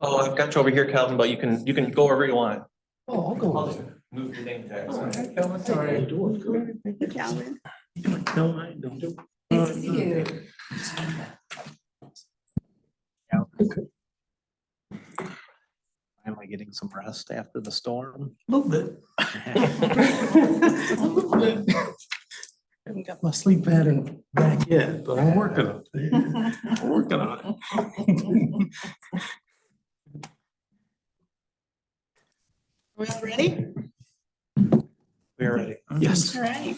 Oh, I've got you over here, Calvin, but you can go wherever you want. Oh, I'll go. I'll just move the name tag. All right, Calvin, sorry. Thank you, Calvin. No, I don't. Nice to see you. Am I getting some rest after the storm? A little bit. A little bit. Haven't got my sleep pattern back yet, but I'm working on it. I'm working on it. We all ready? We're ready. Yes. All right.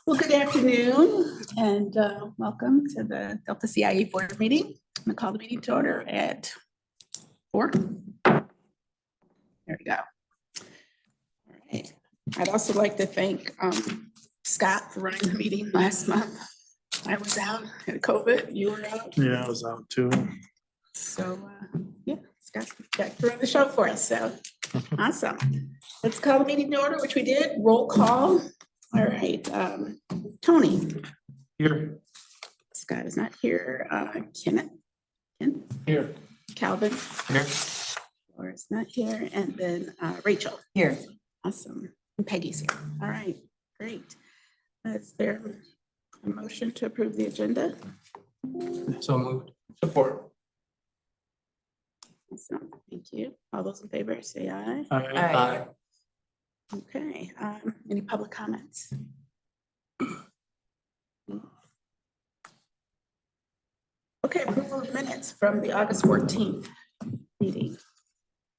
Well, good afternoon and welcome to the Delta CIA board meeting. I'm gonna call the meeting to order at 4. There we go. All right. I'd also like to thank Scott for running the meeting last month. I was out at COVID, you were out. Yeah, I was out too. So, yeah, Scott's back to run the show for us, so awesome. Let's call the meeting to order, which we did, roll call. All right, Tony. Here. Scott is not here. Kenneth. Ken? Here. Calvin. Here. Laura's not here, and then Rachel. Here. Awesome. And Peggy's here. All right, great. Is there a motion to approve the agenda? So moved. Support. Awesome, thank you. All those in favor say aye. Aye. Okay, any public comments? Okay, approval of minutes from the August 14th meeting.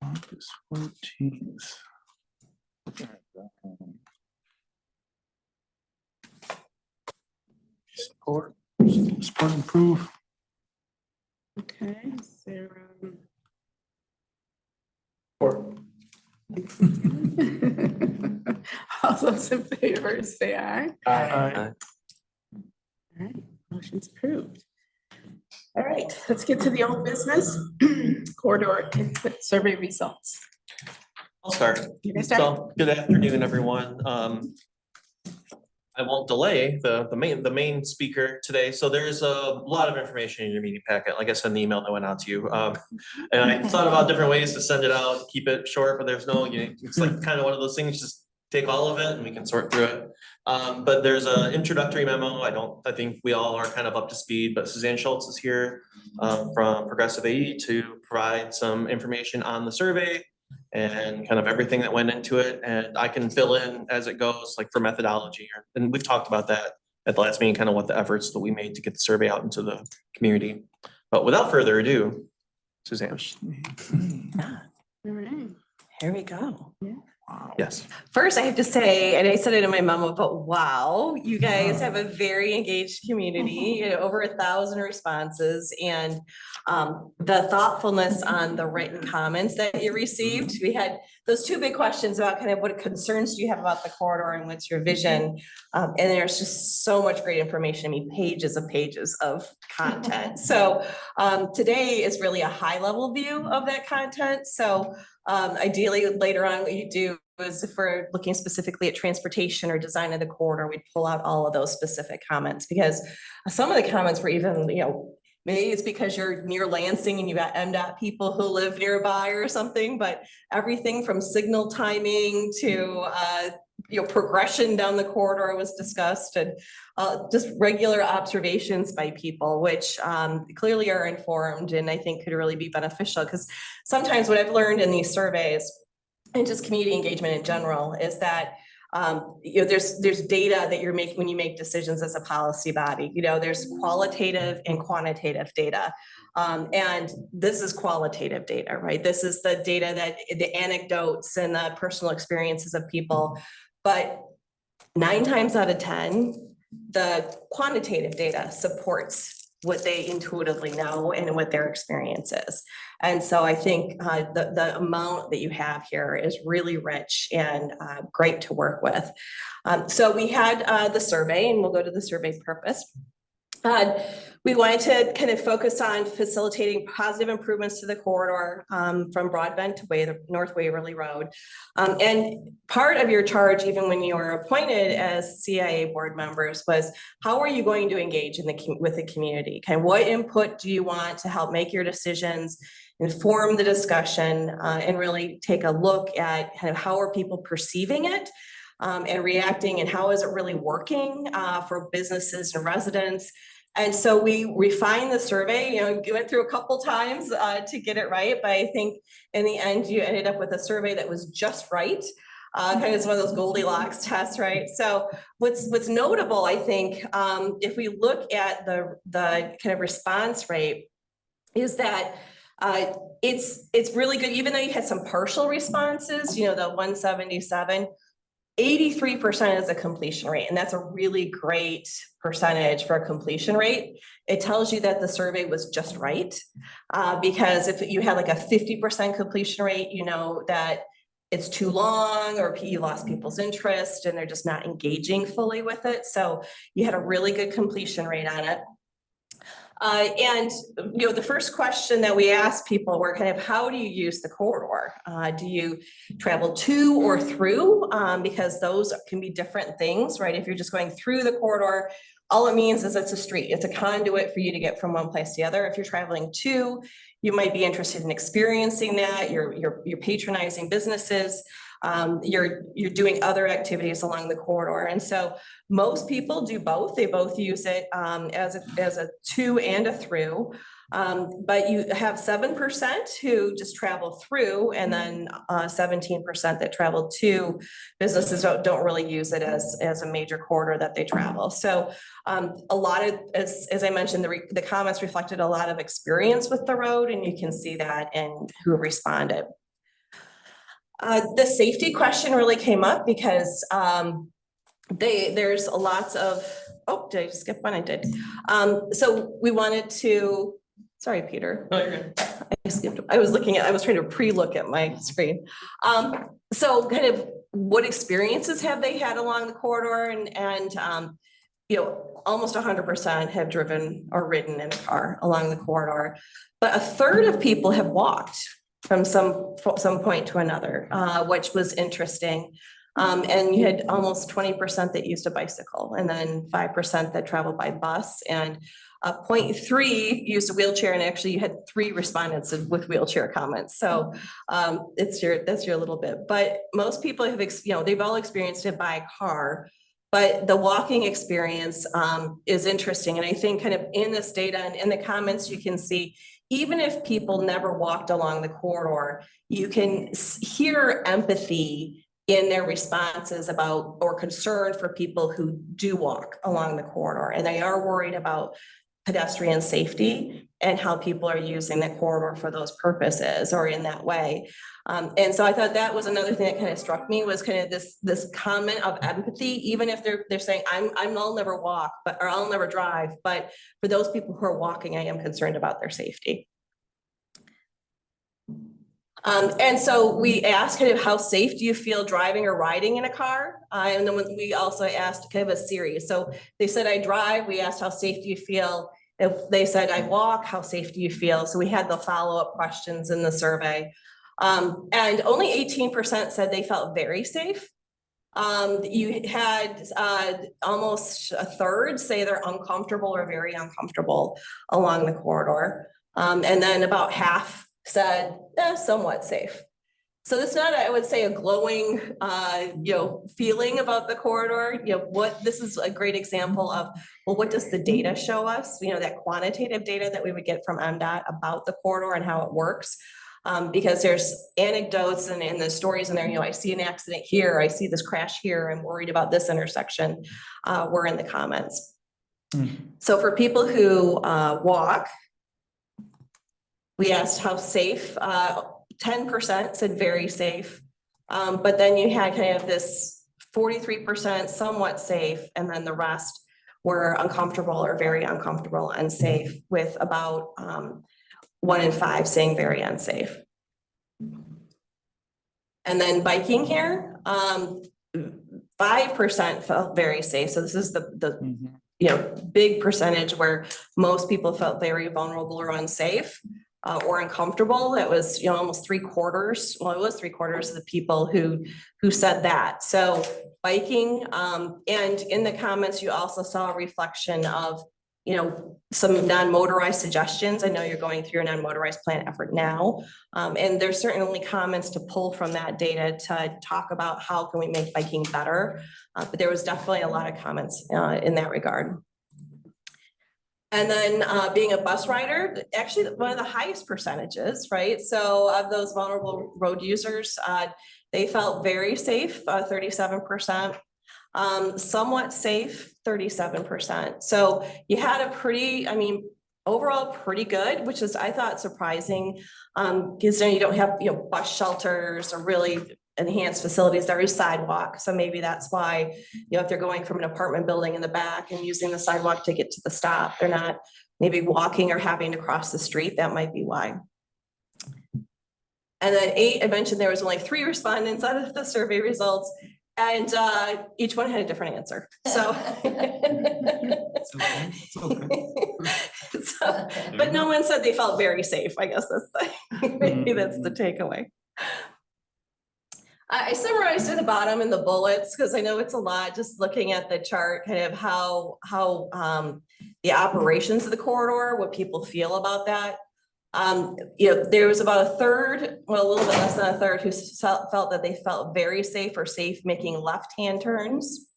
August 14th. Support and approve. Okay, is there, Support. all those in favor say aye. Aye. All right, motion's approved. All right, let's get to the old business. Corridor input survey results. I'll start. You're gonna start? So, good afternoon, everyone. I won't delay the main speaker today. So there's a lot of information in your meeting packet, like I said in the email that went out to you. And I thought about different ways to send it out, keep it short, but there's no, it's like kind of one of those things, just take all of it and we can sort through it. But there's an introductory memo. I think we all are kind of up to speed, but Suzanne Schultz is here from Progressive AE to provide some information on the survey and kind of everything that went into it. And I can fill in as it goes, like for methodology. And we've talked about that at the last meeting, kind of what the efforts that we made to get the survey out into the community. But without further ado, Suzanne. Yeah, All right. here we go. Wow. Yes. First, I have to say, and I said it in my memo, but wow, you guys have a very engaged community, over 1,000 responses, and the thoughtfulness on the written comments that you received. We had those 2 big questions about kind of what concerns do you have about the corridor and what's your vision, and there's just so much great information. I mean, pages of content. So today is really a high-level view of that content. So ideally, later on, what you do is if we're looking specifically at transportation or design of the corridor, we'd pull out all of those specific comments, because some of the comments were even, maybe it's because you're near Lansing and you've got MDOT people who live nearby or something, but everything from signal timing to progression down the corridor was discussed, and just regular observations by people, which clearly are informed and I think could really be beneficial. Because sometimes what I've learned in these surveys and just community engagement in general is that there's data that you're making when you make decisions as a policy body. There's qualitative and quantitative data. And this is qualitative data, right? This is the data that the anecdotes and the personal experiences of people. But 9 times out of 10, the quantitative data supports what they intuitively know and what their experience is. And so I think the amount that you have here is really rich and great to work with. So we had the survey, and we'll go to the survey purpose. We wanted to kind of focus on facilitating positive improvements to the corridor from Broadbent to North Waverly Road. And part of your charge, even when you were appointed as CIA board members, was how are you going to engage with the community? What input do you want to help make your decisions? inform the discussion, and really take a look at kind of how are people perceiving it, and reacting, and how is it really working for businesses and residents. And so we refined the survey, we went through a couple times to get it right, but I think in the end, you ended up with a survey that was just right. Kind of one of those Goldilocks tests, right? So what's notable, I think, if we look at the kind of response rate, is that it's really good, even though you had some partial responses, the 177, 83% is a completion rate, and that's a really great percentage for a completion rate. It tells you that the survey was just right, because if you had like a 50% completion rate, that it's too long, or you lost people's interest and they're just not engaging fully with it. So you had a really good completion rate on it. And the first question that we asked people were kind of, how do you use the corridor? Do you travel to or through? Because those can be different things, right? If you're just going through the corridor, all it means is it's a street. It's a conduit for you to get from one place to the other. If you're traveling to, you might be interested in experiencing that. You're patronizing businesses. You're doing other activities along the corridor. And so most people do both. They both use it as a to and a through. But you have 7% who just travel through, and then 17% that travel to. Businesses don't really use it as a major corridor that they travel. So a lot of, as I mentioned, the comments reflected a lot of experience with the road, and you can see that in who responded. The safety question really came up because there's lots of, oh, did I skip one? I did. So we wanted to, sorry, Peter. No, you're good. I was trying to pre-look at my screen. So kind of what experiences have they had along the corridor, and almost 100% have driven or ridden in a car along the corridor, but a third of people have walked from some point to another, which was interesting. And you had almost 20% that used a bicycle, and then 5% that traveled by bus, and 0.3 used a wheelchair, and actually you had 3 respondents with wheelchair comments. So that's your little bit, but most people have, they've all experienced it by car, but the walking experience is interesting. And I think kind of in this data and in the comments, you can see, even if people never walked along the corridor, you can hear empathy in their responses about, or concern for people who do walk along the corridor, and they are worried about pedestrian safety and how people are using the corridor for those purposes or in that way. And so I thought that was another thing that kind of struck me, was kind of this comment of empathy, even if they're saying, I'll never walk, or I'll never drive, but for those people who are walking, I am concerned about their safety. And so we asked kind of, how safe do you feel driving or riding in a car? And then we also asked kind of a series. So they said, I drive. We asked, how safe do you feel? If they said, I walk, how safe do you feel? So we had the follow-up questions in the survey. And only 18% said they felt very safe. You had almost a third say they're uncomfortable or very uncomfortable along the corridor. And then about half said, somewhat safe. So it's not, I would say, a glowing, feeling about the corridor. This is a great example of, well, what does the data show us? That quantitative data that we would get from MDOT about the corridor and how it works. Because there's anecdotes and the stories in there, I see an accident here, I see this crash here, I'm worried about this intersection, were in the comments. So for people who walk, we asked how safe. 10% said very safe, but then you had kind of this 43% somewhat safe, and then the rest were uncomfortable or very uncomfortable, unsafe, with about 1 in 5 saying very unsafe. And then biking here, 5% felt very safe. So this is the big percentage where most people felt very vulnerable or unsafe. Or uncomfortable. That was, almost 3/4. Well, it was 3/4 of the people who said that. So biking, and in the comments, you also saw a reflection of some non-motorized suggestions. I know you're going through a non-motorized plan effort now. And there's certainly comments to pull from that data to talk about how can we make biking better. But there was definitely a lot of comments in that regard. And then being a bus rider, actually one of the highest percentages, right? So of those vulnerable road users, they felt very safe, 37%. Somewhat safe, 37%. So you had a pretty, overall pretty good, which is, I thought, surprising. Because you don't have, bus shelters or really enhanced facilities. There is sidewalk. So maybe that's why, if they're going from an apartment building in the back and using the sidewalk to get to the stop, they're not maybe walking or having to cross the street. That might be why. And then 8, I mentioned there was only 3 respondents out of the survey results. And each one had a different answer. So, but no one said they felt very safe. I guess maybe that's the takeaway. I summarized at the bottom in the bullets because I know it's a lot, just looking at the chart, kind of how the operations of the corridor, what people feel about that. There was about a third, well, a little bit less than a third, who felt that they felt very safe or safe making left-hand turns.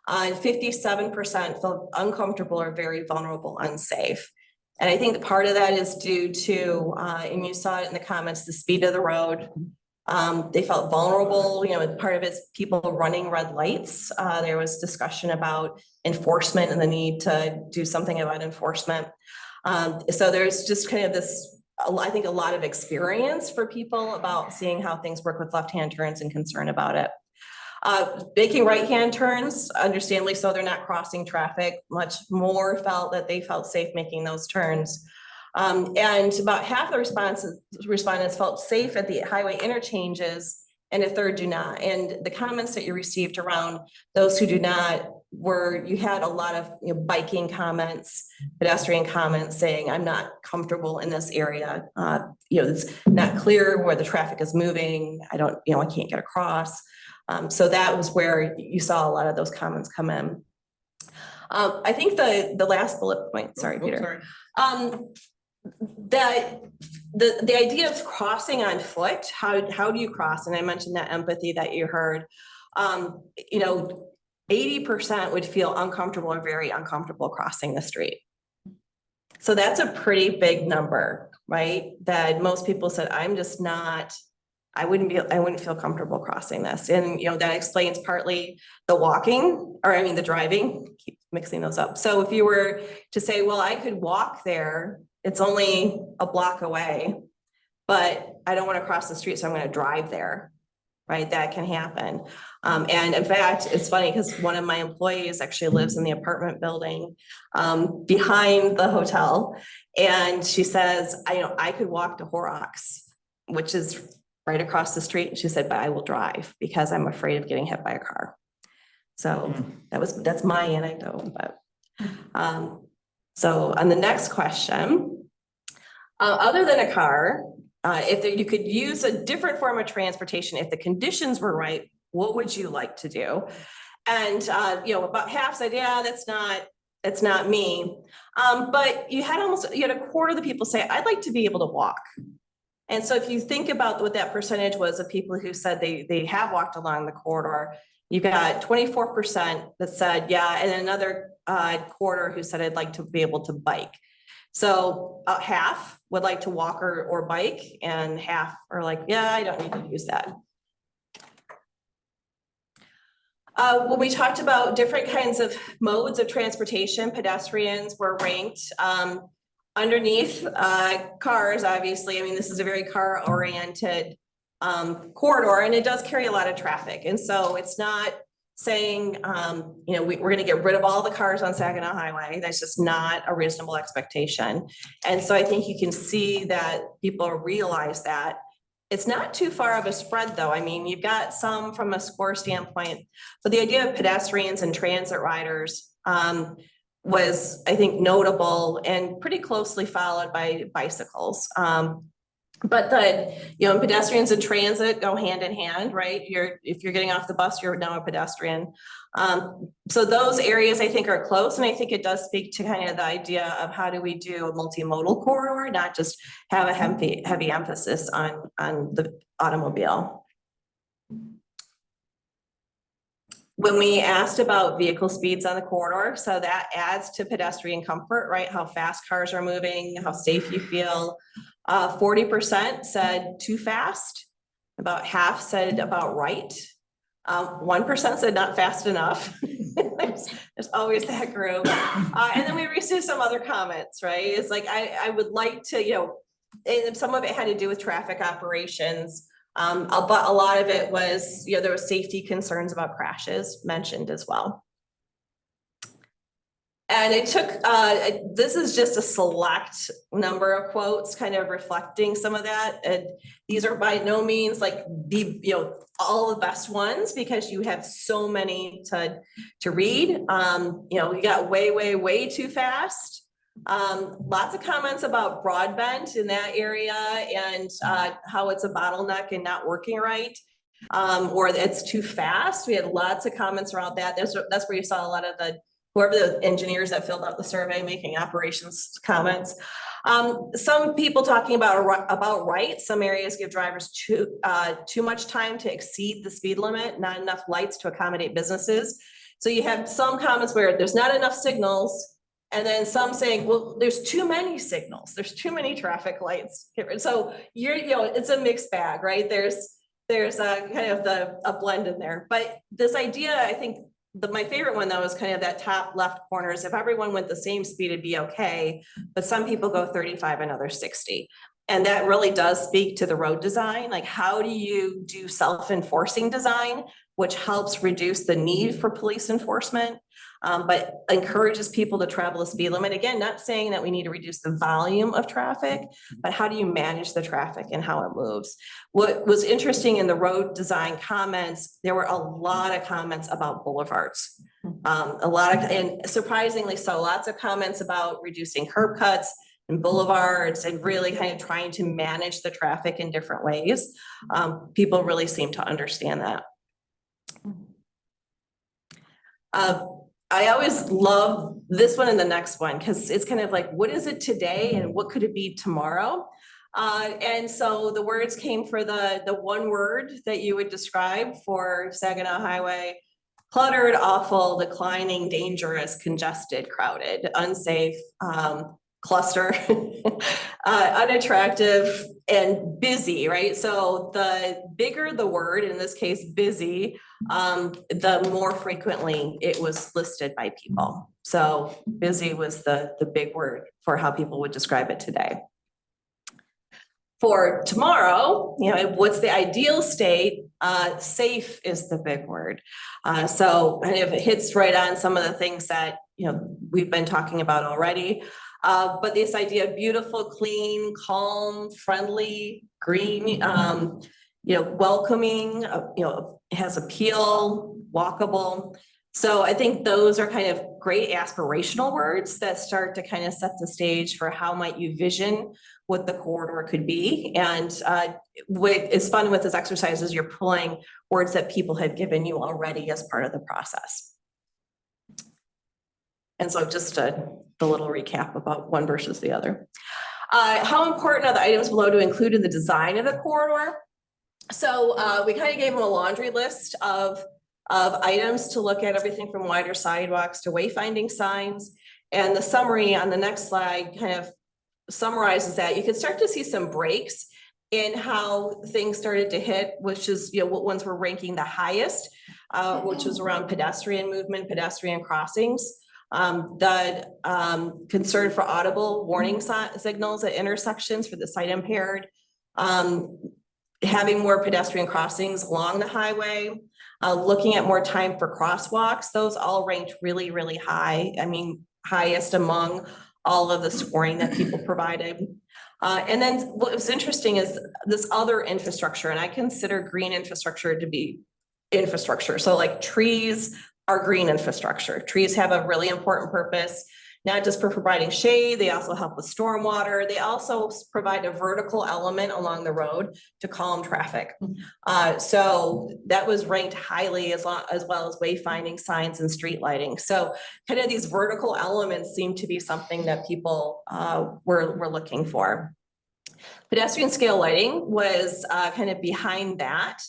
And 57% felt uncomfortable or very vulnerable, unsafe. And I think that part of that is due to, and you saw it in the comments, the speed of the road. They felt vulnerable, part of it's people running red lights. There was discussion about enforcement and the need to do something about enforcement. So there's just kind of this, I think, a lot of experience for people about seeing how things work with left-hand turns and concern about it. Making right-hand turns, understandably so, they're not crossing traffic, much more felt that they felt safe making those turns. And about half the respondents felt safe at the highway interchanges, and a third do not. And the comments that you received around those who do not you had a lot of biking comments, pedestrian comments saying, I'm not comfortable in this area. It's not clear where the traffic is moving. I can't get across. So that was where you saw a lot of those comments come in. I think the last bullet point, sorry, Peter. That the idea of crossing on foot, how do you cross? And I mentioned that empathy that you heard. 80% would feel uncomfortable or very uncomfortable crossing the street. So that's a pretty big number, right? That most people said, I wouldn't feel comfortable crossing this. And that explains partly the driving, keep mixing those up. So if you were to say, well, I could walk there, it's only a block away, but I don't want to cross the street, so I'm going to drive there, right? That can happen. And in fact, it's funny because one of my employees actually lives in the apartment building behind the hotel. And she says, I could walk to Horrocks, which is right across the street. And she said, but I will drive because I'm afraid of getting hit by a car. So that's my anecdote. But so on the next question, other than a car, if you could use a different form of transportation, if the conditions were right, what would you like to do? And about half said, yeah, that's not me. But you had a quarter of the people say, I'd like to be able to walk. And so if you think about what that percentage was of people who said they have walked along the corridor, you got 24% that said, yeah, and another quarter who said, I'd like to be able to bike. So about half would like to walk or bike, and half are like, yeah, I don't need to use that. When we talked about different kinds of modes of transportation, pedestrians were ranked underneath cars, obviously. I mean, this is a very car-oriented corridor, and it does carry a lot of traffic. And so it's not saying, we're going to get rid of all the cars on Saginaw Highway. That's just not a reasonable expectation. And so I think you can see that people realize that. It's not too far of a spread, though. I mean, you've got some from a score standpoint, but the idea of pedestrians and transit riders was, I think, notable and pretty closely followed by bicycles. But pedestrians and transit go hand in hand, right? If you're getting off the bus, you're now a pedestrian. So those areas I think are close, and I think it does speak to kind of the idea of how do we do a multimodal corridor, not just have a heavy emphasis on the automobile. When we asked about vehicle speeds on the corridor, so that adds to pedestrian comfort, right? How fast cars are moving, how safe you feel. 40% said too fast. About half said about right. 1% said not fast enough. There's always that group. And then we received some other comments, right? It's like, I would like to, and some of it had to do with traffic operations. But a lot of it was, there was safety concerns about crashes mentioned as well. And it took, this is just a select number of quotes kind of reflecting some of that. And these are by no means like all the best ones, because you have so many to read. We got way too fast. Lots of comments about broadband in that area and how it's a bottleneck and not working right, or it's too fast. We had lots of comments around that. That's where you saw a lot of whoever the engineers that filled out the survey making operations comments. Some people talking about right. Some areas give drivers too much time to exceed the speed limit, not enough lights to accommodate businesses. So you have some comments where there's not enough signals. And then some saying, well, there's too many signals. There's too many traffic lights. So it's a mixed bag, right? There's a kind of a blend in there. But this idea, I think my favorite one though is kind of that top left corner is if everyone went the same speed, it'd be okay. But some people go 35 and others 60. And that really does speak to the road design. Like, how do you do self-enforcing design, which helps reduce the need for police enforcement, but encourages people to travel the speed limit? Again, not saying that we need to reduce the volume of traffic, but how do you manage the traffic and how it moves? What was interesting in the road design comments, there were a lot of comments about boulevards. And surprisingly so, lots of comments about reducing curb cuts and boulevards and really kind of trying to manage the traffic in different ways. People really seem to understand that. I always love this one and the next one because it's kind of like, what is it today and what could it be tomorrow? And so the words came for the one word that you would describe for Saginaw Highway: cluttered, awful, declining, dangerous, congested, crowded, unsafe, cluster, unattractive, and busy, right? So the bigger the word, in this case, busy, the more frequently it was listed by people. So busy was the big word for how people would describe it today. For tomorrow, what's the ideal state? Safe is the big word. So kind of it hits right on some of the things that we've been talking about already. But this idea of beautiful, clean, calm, friendly, green, welcoming, has appeal, walkable. So I think those are kind of great aspirational words that start to kind of set the stage for how might you vision what the corridor could be. And what is fun with this exercise is you're pulling words that people have given you already as part of the process. And so just the little recap about one versus the other. How important are the items below to include in the design of the corridor? So we kind of gave them a laundry list of items to look at, everything from wider sidewalks to wayfinding signs. And the summary on the next slide kind of summarizes that. You can start to see some breaks in how things started to hit, which is, what ones were ranking the highest, which was around pedestrian movement, pedestrian crossings. The concern for audible warning signals at intersections for the sight impaired, having more pedestrian crossings along the highway, looking at more time for crosswalks. Those all ranked really, really high. I mean, highest among all of the scoring that people provided. And then what was interesting is this other infrastructure, and I consider green infrastructure to be infrastructure. So like trees are green infrastructure. Trees have a really important purpose. not just for providing shade, they also help with stormwater. They also provide a vertical element along the road to calm traffic. So that was ranked highly as well as wayfinding signs and street lighting. So kind of these vertical elements seem to be something that people were looking for. Pedestrian scale lighting was kind of behind that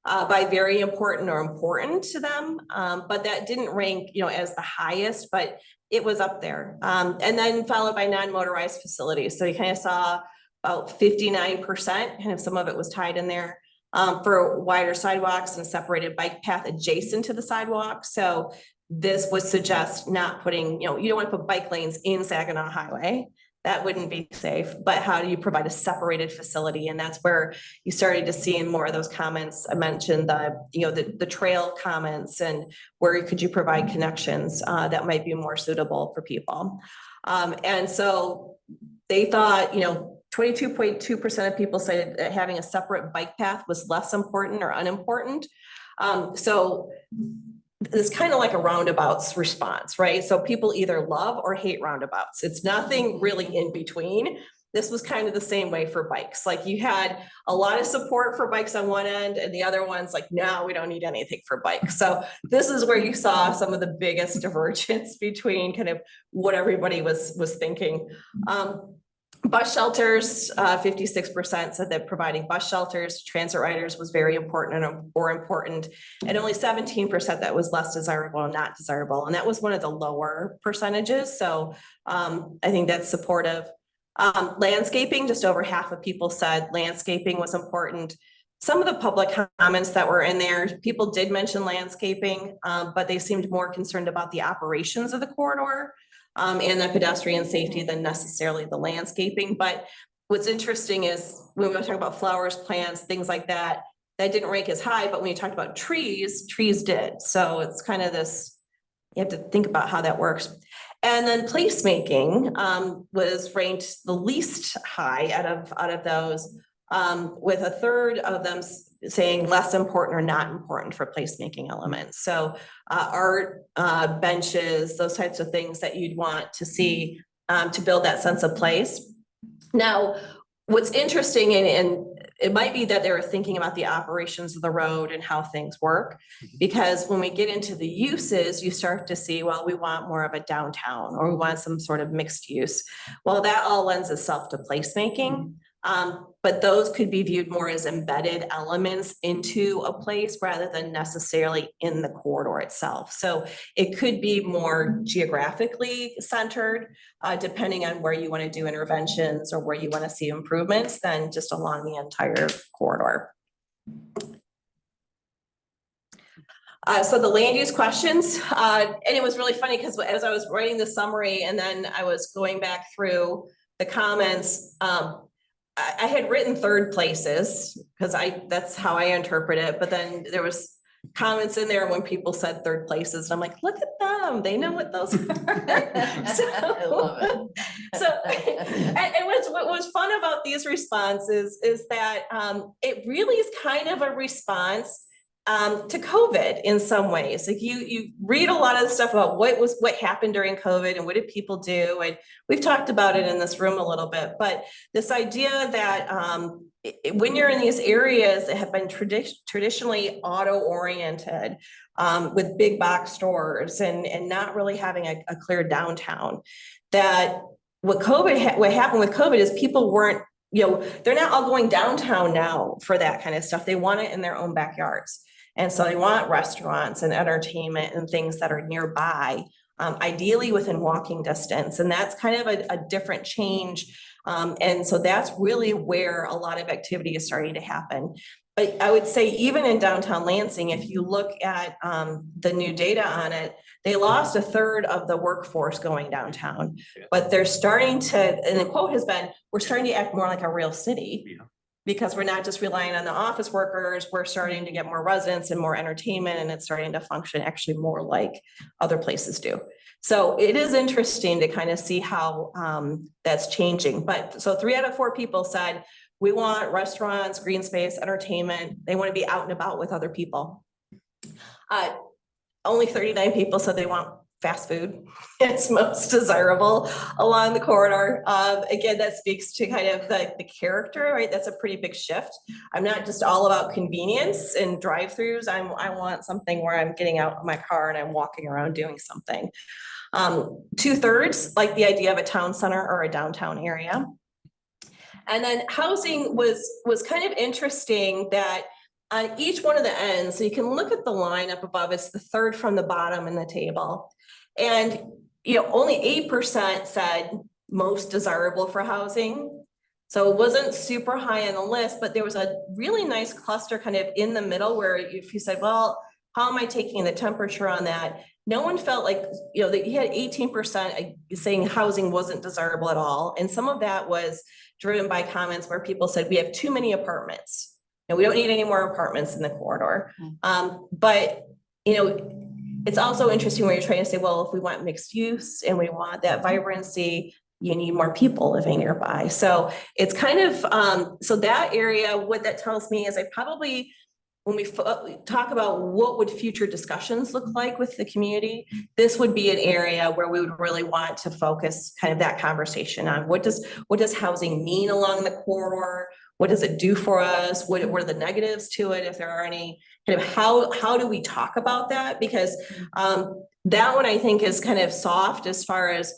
by very important or important to them, but that didn't rank, as the highest, but it was up there. And then followed by non-motorized facilities. So you kind of saw about 59%, kind of some of it was tied in there for wider sidewalks and separated bike path adjacent to the sidewalk. So this would suggest not putting, you don't want to put bike lanes in Saginaw Highway. That wouldn't be safe, but how do you provide a separated facility? And that's where you started to see in more of those comments. I mentioned the trail comments and where could you provide connections that might be more suitable for people. And so they thought, 22.2% of people said that having a separate bike path was less important or unimportant. So it's kind of like a roundabouts response, right? So people either love or hate roundabouts. It's nothing really in between. This was kind of the same way for bikes. Like you had a lot of support for bikes on one end and the other one's like, no, we don't need anything for bikes. So this is where you saw some of the biggest divergence between kind of what everybody was thinking. Bus shelters, 56% said that providing bus shelters to transit riders was very important or important, and only 17% that was less desirable and not desirable. And that was one of the lower percentages. So I think that's supportive. Landscaping, just over half of people said landscaping was important. Some of the public comments that were in there, people did mention landscaping, but they seemed more concerned about the operations of the corridor. And the pedestrian safety than necessarily the landscaping. But what's interesting is when we talk about flowers, plants, things like that, that didn't rank as high, but when you talked about trees did. So it's kind of this, you have to think about how that works. And then placemaking was ranked the least high out of those, with a third of them saying less important or not important for placemaking elements. So art, benches, those types of things that you'd want to see to build that sense of place. Now, what's interesting, and it might be that they were thinking about the operations of the road and how things work, because when we get into the uses, you start to see, well, we want more of a downtown or we want some sort of mixed use. Well, that all lends itself to placemaking. But those could be viewed more as embedded elements into a place rather than necessarily in the corridor itself. So it could be more geographically centered, depending on where you want to do interventions or where you want to see improvements than just along the entire corridor. So the land use questions, and it was really funny because as I was writing the summary and then I was going back through the comments, I had written third places because that's how I interpret it. But then there was comments in there when people said third places. And I'm like, look at them. They know what those are. I love it. And what was fun about these responses is that it really is kind of a response to COVID in some ways. Like you read a lot of the stuff about what happened during COVID and what did people do, and we've talked about it in this room a little bit. But this idea that when you're in these areas that have been traditionally auto-oriented, with big box stores and not really having a clear downtown, that what happened with COVID is people weren't, they're not all going downtown now for that kind of stuff. They want it in their own backyards. And so they want restaurants and entertainment and things that are nearby, ideally within walking distance. And that's kind of a different change. And so that's really where a lot of activity is starting to happen. But I would say even in downtown Lansing, if you look at the new data on it, they lost a third of the workforce going downtown, but they're starting to, and the quote has been, we're starting to act more like a real city. Yeah. Because we're not just relying on the office workers, we're starting to get more residents and more entertainment, and it's starting to function actually more like other places do. So it is interesting to kind of see how that's changing. But so 3 out of 4 people said, we want restaurants, green space, entertainment. They want to be out and about with other people. Only 39 people said they want fast food is most desirable along the corridor. Again, that speaks to kind of the character, right? That's a pretty big shift. I'm not just all about convenience and drive-throughs. I want something where I'm getting out of my car and I'm walking around doing something. 2/3 like the idea of a town center or a downtown area. And then housing was kind of interesting that on each one of the ends, so you can look at the line up above, it's the third from the bottom in the table. And, only 8% said most desirable for housing. So it wasn't super high on the list, but there was a really nice cluster kind of in the middle where if you said, well, how am I taking the temperature on that? No one felt like, that you had 18% saying housing wasn't desirable at all. And some of that was driven by comments where people said, we have too many apartments. And we don't need any more apartments in the corridor. But, it's also interesting where you're trying to say, well, if we want mixed use and we want that vibrancy, you need more people living nearby. So it's kind of, so that area, what that tells me is I probably, when we talk about what would future discussions look like with the community, this would be an area where we would really want to focus kind of that conversation on what does housing mean along the corridor? What does it do for us? What are the negatives to it? If there are any, kind of how do we talk about that? Because that one I think is kind of soft as far as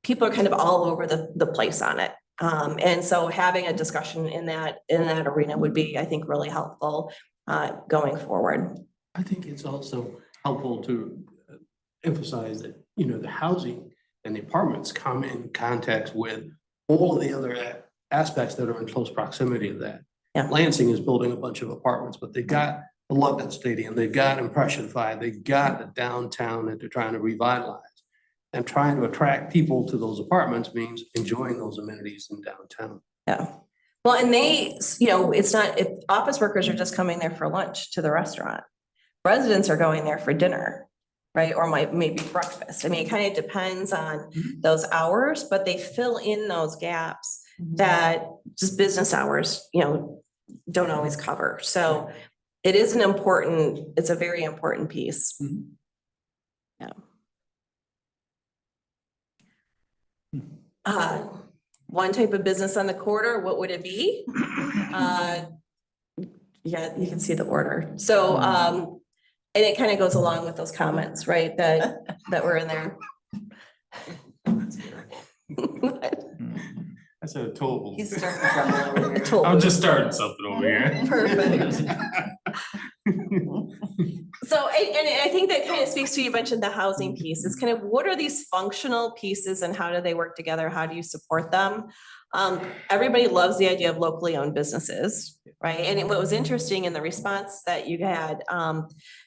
people are kind of all over the place on it. And so having a discussion in that arena would be, I think, really helpful going forward. I think it's also helpful to emphasize that, the housing and the apartments come in context with all of the other aspects that are in close proximity to that. Yeah. Lansing is building a bunch of apartments, but they've got the London Stadium, they've got Impression 5, they've got the downtown that they're trying to revitalize. And trying to attract people to those apartments means enjoying those amenities in downtown. Yeah. Well, and they, it's not, if office workers are just coming there for lunch to the restaurant. Residents are going there for dinner, right? Or maybe breakfast. I mean, it kind of depends on those hours, but they fill in those gaps that just business hours, don't always cover. So it is it's a very important piece. Yeah. One type of business on the corridor, what would it be? Yeah, you can see the order. So, and it kind of goes along with those comments, right? That were in there. That's a total. He's starting trouble over here. I'm just starting something over here. Perfect. So, and I think that kind of speaks to, you mentioned the housing piece, is kind of what are these functional pieces and how do they work together? How do you support them? Everybody loves the idea of locally owned businesses, right? And what was interesting in the response that you had,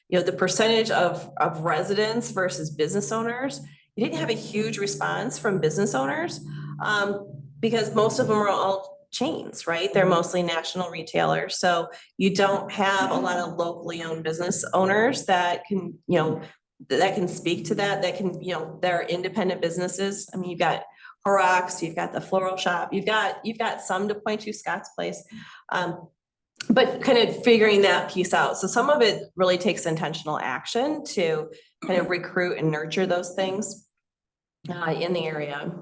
the percentage of residents versus business owners, you didn't have a huge response from business owners because most of them are all chains, right? They're mostly national retailers. So you don't have a lot of locally owned business owners that can, that can speak to that can, they're independent businesses. I mean, you've got Horrocks, you've got the floral shop, you've got some to point to, Scott's Place, but kind of figuring that piece out. So some of it really takes intentional action to kind of recruit and nurture those things in the area.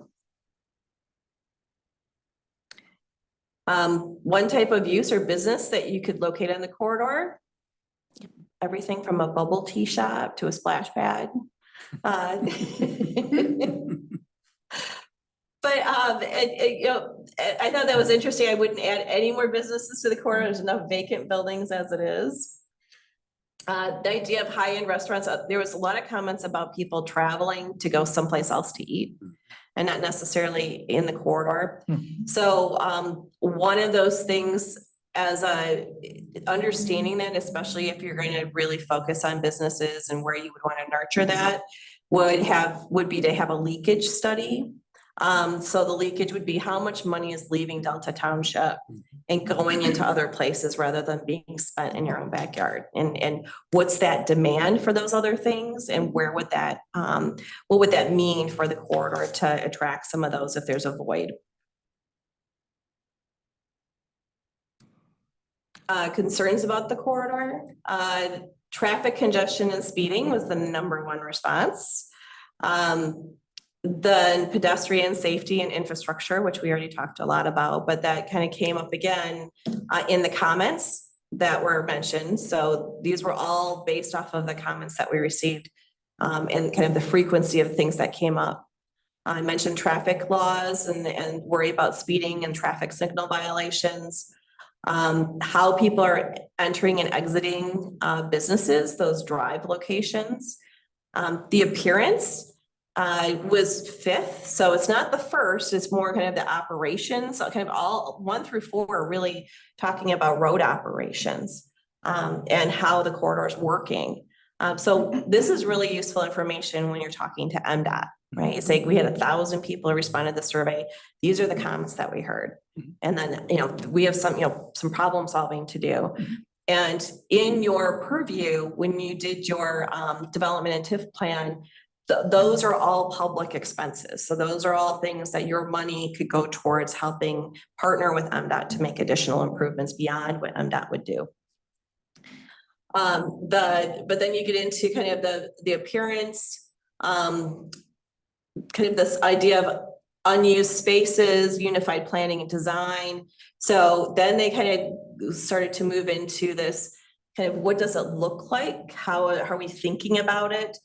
One type of use or business that you could locate on the corridor, everything from a bubble tea shop to a splash pad. But I thought that was interesting. I wouldn't add any more businesses to the corridor. There's enough vacant buildings as it is. The idea of high-end restaurants, there was a lot of comments about people traveling to go someplace else to eat and not necessarily in the corridor. So one of those things, as understanding that, especially if you're going to really focus on businesses and where you would want to nurture that, would be to have a leakage study. So the leakage would be how much money is leaving Delta Township and going into other places rather than being spent in your own backyard. And what's that demand for those other things? And where would that, what would that mean for the corridor to attract some of those if there's a void? Concerns about the corridor. Traffic congestion and speeding was the #1 response. The pedestrian safety and infrastructure, which we already talked a lot about, but that kind of came up again in the comments that were mentioned. So these were all based off of the comments that we received and kind of the frequency of things that came up. I mentioned traffic laws and worry about speeding and traffic signal violations. How people are entering and exiting businesses, those drive locations. The appearance was fifth, so it's not the first, it's more kind of the operations, so kind of all 1 through 4 are really talking about road operations and how the corridor is working. So this is really useful information when you're talking to MDOT, right? It's like we had 1,000 people who responded to the survey. These are the comments that we heard. And then, we have some problem solving to do. And in your purview, when you did your development and TIF plan, those are all public expenses. So those are all things that your money could go towards helping partner with MDOT to make additional improvements beyond what MDOT would do. But then you get into kind of the appearance, kind of this idea of unused spaces, unified planning and design. So then they kind of started to move into this kind of what does it look like? How are we thinking about it?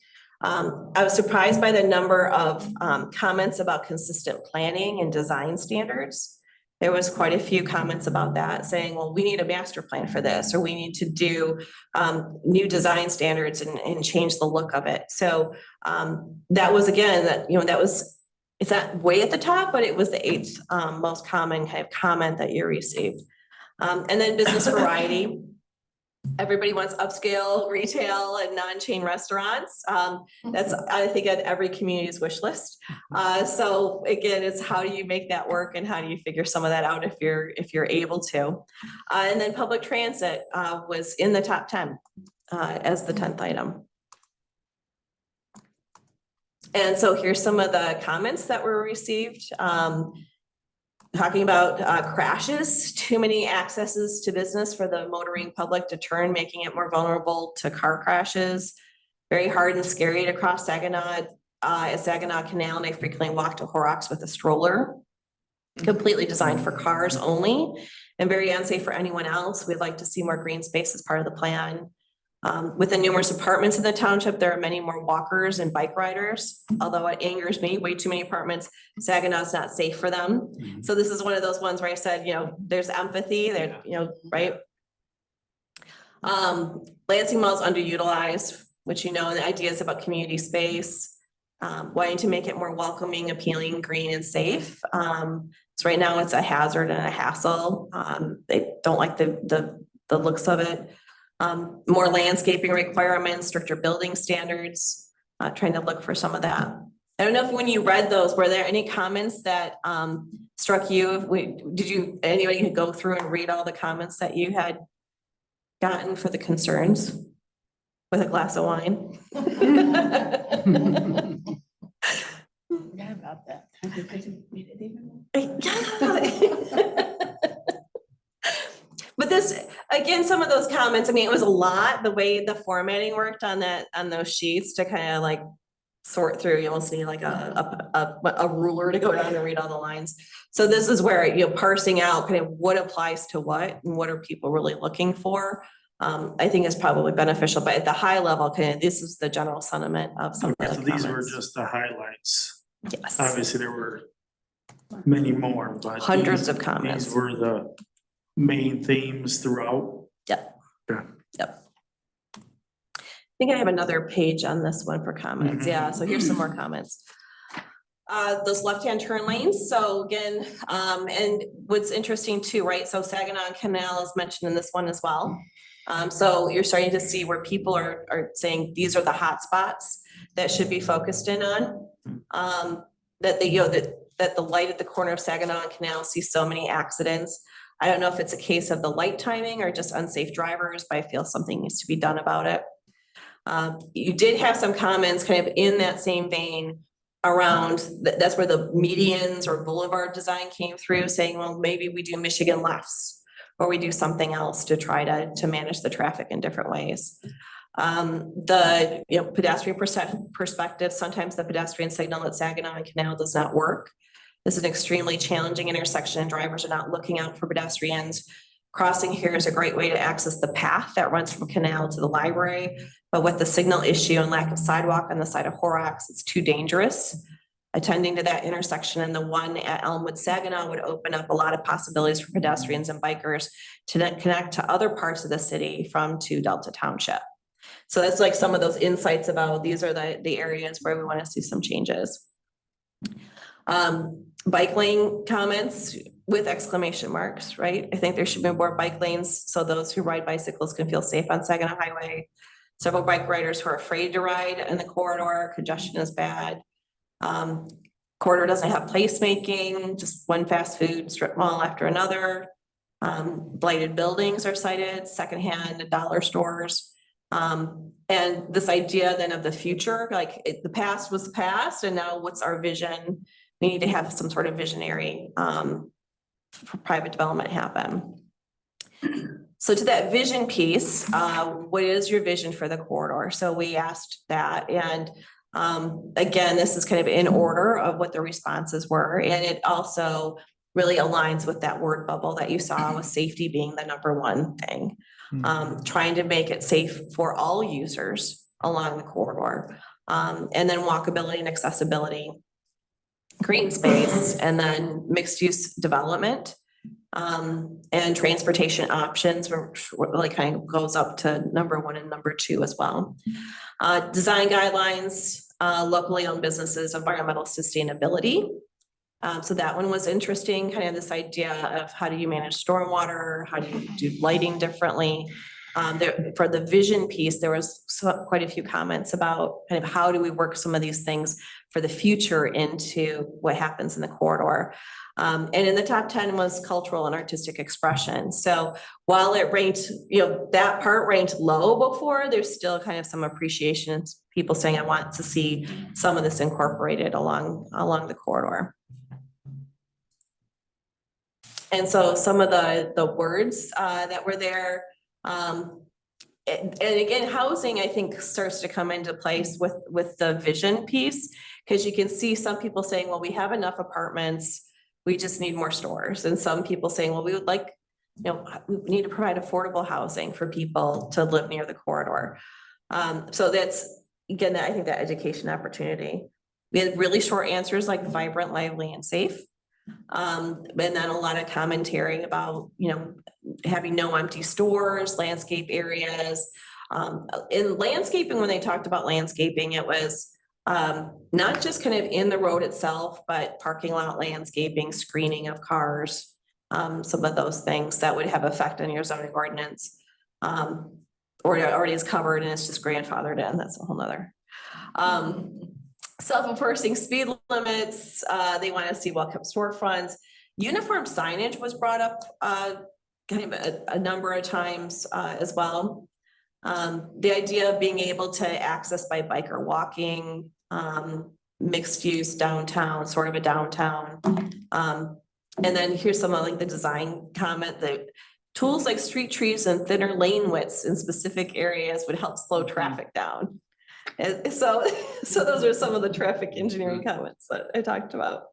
I was surprised by the number of comments about consistent planning and design standards. There was quite a few comments about that saying, well, we need a master plan for this, or we need to do new design standards and change the look of it. So that was, again, it's not way at the top, but it was the 8th most common kind of comment that you received. And then business variety. Everybody wants upscale retail and non-chain restaurants. That's, I think, on every community's wish list. So again, it's how do you make that work and how do you figure some of that out if you're able to. And then public transit was in the top 10 as the 10th item. And so here's some of the comments that were received. Talking about crashes, too many accesses to business for the motoring public to turn, making it more vulnerable to car crashes. Very hard and scary to cross Saginaw at Saginaw Canal, and I frequently walk to Horrocks with a stroller. Completely designed for cars only and very unsafe for anyone else. We'd like to see more green space as part of the plan. With the numerous apartments in the township, there are many more walkers and bike riders, although it angers me, way too many apartments. Saginaw's not safe for them. So this is one of those ones where I said, there's empathy there, right? Lansing Mall is underutilized, which, the ideas about community space, wanting to make it more welcoming, appealing, green, and safe. So right now it's a hazard and a hassle. They don't like the looks of it. More landscaping requirements, stricter building standards, trying to look for some of that. I don't know if when you read those, were there any comments that struck you? Did anybody go through and read all the comments that you had gotten for the concerns with a glass of wine? Yeah, about that. But this, again, some of those comments, it was a lot, the way the formatting worked on those sheets to kind of like sort through. You almost need like a ruler to go down and read all the lines. So this is where, parsing out kind of what applies to what and what are people really looking for, I think is probably beneficial. But at the high level, kind of this is the general sentiment of some of the So these were comments. just the highlights. Yes. Obviously, there were many more, but Hundreds of comments. These were the main themes throughout. Yep. Okay. Yep. I think I have another page on this one for comments. Yeah, so here's some more comments. Those left-hand turn lanes. So again, and what's interesting too, right? So Saginaw Canal is mentioned in this one as well. So you're starting to see where people are saying these are the hot spots that should be focused in on. That they, that the light at the corner of Saginaw and Canal sees so many accidents. I don't know if it's a case of the light timing or just unsafe drivers, but I feel something needs to be done about it. You did have some comments kind of in that same vein around, that's where the medians or boulevard design came through, saying, well, maybe we do Michigan lefts or we do something else to try to manage the traffic in different ways. The, pedestrian perspective, sometimes the pedestrian signal at Saginaw and Canal does not work. This is an extremely challenging intersection and drivers are not looking out for pedestrians. Crossing here is a great way to access the path that runs from Canal to the library. But with the signal issue and lack of sidewalk on the side of Horrocks, it's too dangerous. Attending to that intersection and the one at Elmwood Saginaw would open up a lot of possibilities for pedestrians and bikers to then connect to other parts of the city from to Delta Township. So that's like some of those insights about these are the areas where we want to see some changes. Bike lane comments with exclamation marks, right? I think there should be more bike lanes so those who ride bicycles can feel safe on Saginaw Highway. Several bike riders who are afraid to ride in the corridor, congestion is bad. Corridor doesn't have placemaking, just one fast food strip mall after another. Blighted buildings are cited, secondhand dollar stores. And this idea then of the future, like the past was the past and now what's our vision? We need to have some sort of visionary for private development happen. So to that vision piece, what is your vision for the corridor? So we asked that and again, this is kind of in order of what the responses were. And it also really aligns with that word bubble that you saw with safety being the number one thing. Trying to make it safe for all users along the corridor. And then walkability and accessibility, green space, and then mixed use development. And transportation options, which really kind of goes up to number one and number two as well. Design guidelines, locally owned businesses, environmental sustainability. So that one was interesting, kind of this idea of how do you manage stormwater, how do you do lighting differently. For the vision piece, there was quite a few comments about kind of how do we work some of these things for the future into what happens in the corridor. And in the top 10 was cultural and artistic expression. So while it ranked, that part ranked low before, there's still kind of some appreciation, people saying, I want to see some of this incorporated along the corridor. And so some of the words that were there, and again, housing, I think, starts to come into place with the vision piece, because you can see some people saying, well, we have enough apartments, we just need more stores. And some people saying, well, we would like, we need to provide affordable housing for people to live near the corridor. So that's, again, I think that education opportunity. We had really short answers like vibrant, lively, and safe. And then a lot of commentary about, having no empty stores, landscape areas. In landscaping, when they talked about landscaping, it was not just kind of in the road itself, but parking lot landscaping, screening of cars, some of those things that would have effect on your zoning ordinance. Or it already is covered and it's just grandfathered in. That's a whole nother. Self-enforcing speed limits, they want to see well-kept storefronts. Uniform signage was brought up kind of a number of times as well. The idea of being able to access by bike or walking, mixed use downtown, sort of a downtown. And then here's some of like the design comment that tools like street trees and thinner lane widths in specific areas would help slow traffic down. And so those are some of the traffic engineering comments that I talked about.